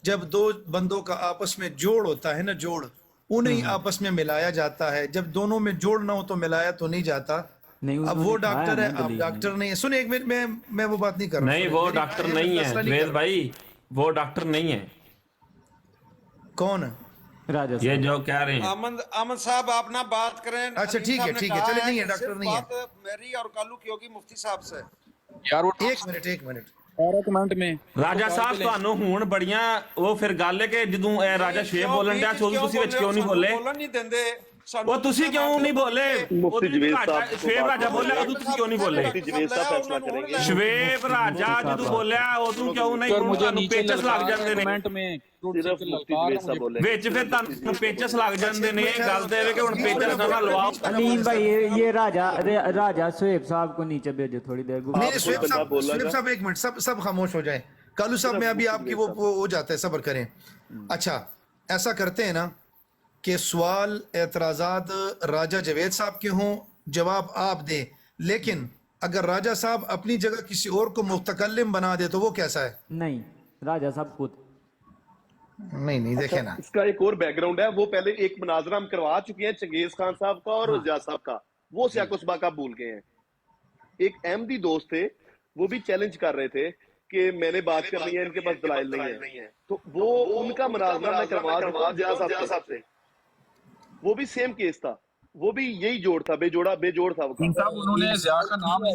जब दो बंदों का आपस में जोड़ होता है ना, जोड़, उन्हें आपस में मिलाया जाता है। जब दोनों में जोड़ ना हो तो मिलाया तो नहीं जाता। अब वो डॉक्टर है, आप डॉक्टर नहीं है। सुने एक मिनट, मैं वो बात नहीं कर रहा। नहीं, वो डॉक्टर नहीं है जवेद भाई, वो डॉक्टर नहीं है। कौन है? राजा ये जो कह रहे हैं अहमद साहब, आप ना बात करें। अच्छा ठीक है, चले, नहीं है डॉक्टर नहीं है। बात मेरी और कालू की होगी मुफ्ती साहब से। यार वो एक मिनट कमेंट में राजा साहब ਤੁਹਾਨੂੰ ਹੁਣ ਬੜੀਆਂ ਉਹ ਫਿਰ ਗੱਲ ਹੈ ਕਿ ਜਦੋਂ ਇਹ ਰਾਜਾ ਸ਼ੇਬ ਬੋਲਣ ਡਿਆ ਸੀ ਉਦੋਂ ਤੁਸੀਂ ਵਿੱਚ ਕਿਉਂ ਨਹੀਂ ਬੋਲੇ? ਬੋਲਣ ਨਹੀਂ ਦਿੰਦੇ ਉਹ ਤੁਸੀਂ ਕਿਉਂ ਨਹੀਂ ਬੋਲੇ? ਮੁਫਤੀ ਜਵੇਦ ਸਾਹਿਬ ਸ਼ੇਬ ਰਾਜਾ ਬੋਲਿਆ ਉਦੋਂ ਤੁਸੀਂ ਕਿਉਂ ਨਹੀਂ ਬੋਲੇ? मुफ्ती जवेद साहब फैसला करेंगे। ਸ਼ਵੇਬ ਰਾਜਾ ਜਦੋਂ ਬੋਲਿਆ ਉਦੋਂ ਕਿਉਂ ਨਹੀਂ? ਤੁਹਾਨੂੰ ਪੇਚਸ ਲੱਗ ਜਾਂਦੇ ਨੇ कमेंट में सिर्फ मुफ्ती जवेद साहब बोले। ਵਿੱਚ ਫਿਰ ਤੁਹਾਨੂੰ ਪੇਚਸ ਲੱਗ ਜਾਂਦੇ ਨੇ। ਇਹ ਗੱਲ ਤੇ ਇਹ ਕਿ ਹੁਣ ਪੇਚਸ ਨਾ ਲਵਾਓ। अलीम भाई ये राजा सुहेब साहब को नीचे भेजो थोड़ी देर। सुहेब साहब एक मिनट, सब खामोश हो जाए। कालू साहब में अभी आपकी वो हो जाता है, सब्र करें। अच्छा, ऐसा करते हैं ना कि सवाल एतराज़ात राजा जवेद साहब के हों, जवाब आप दें, लेकिन अगर राजा साहब अपनी जगह किसी और को मुतकल्लिम बना दे तो वो कैसा है? नहीं, राजा साहब खुद नहीं देखे ना। इसका एक और बैकग्राउंड है, वो पहले एक मुनाजरा हम करवा चुके हैं चंगेज खान साहब का और रजा साहब का। وہ سیاق و سباق آپ بھول گئے ہیں. ایک احمدی دوست تھے, وہ بھی چیلنج کر رہے تھے کہ میں نے بات کرنی ہے, ان کے پاس دلائل نہیں ہے, تو وہ ان کا مناظرہ میں کروا دیتا ہوں ضیاء صاحب سے. وہ بھی سیم کیس تھا, وہ بھی یہی جوڑ تھا, بے جوڑا بے جوڑ تھا وہ. صاحب انہوں نے ضیاء کا نام لیا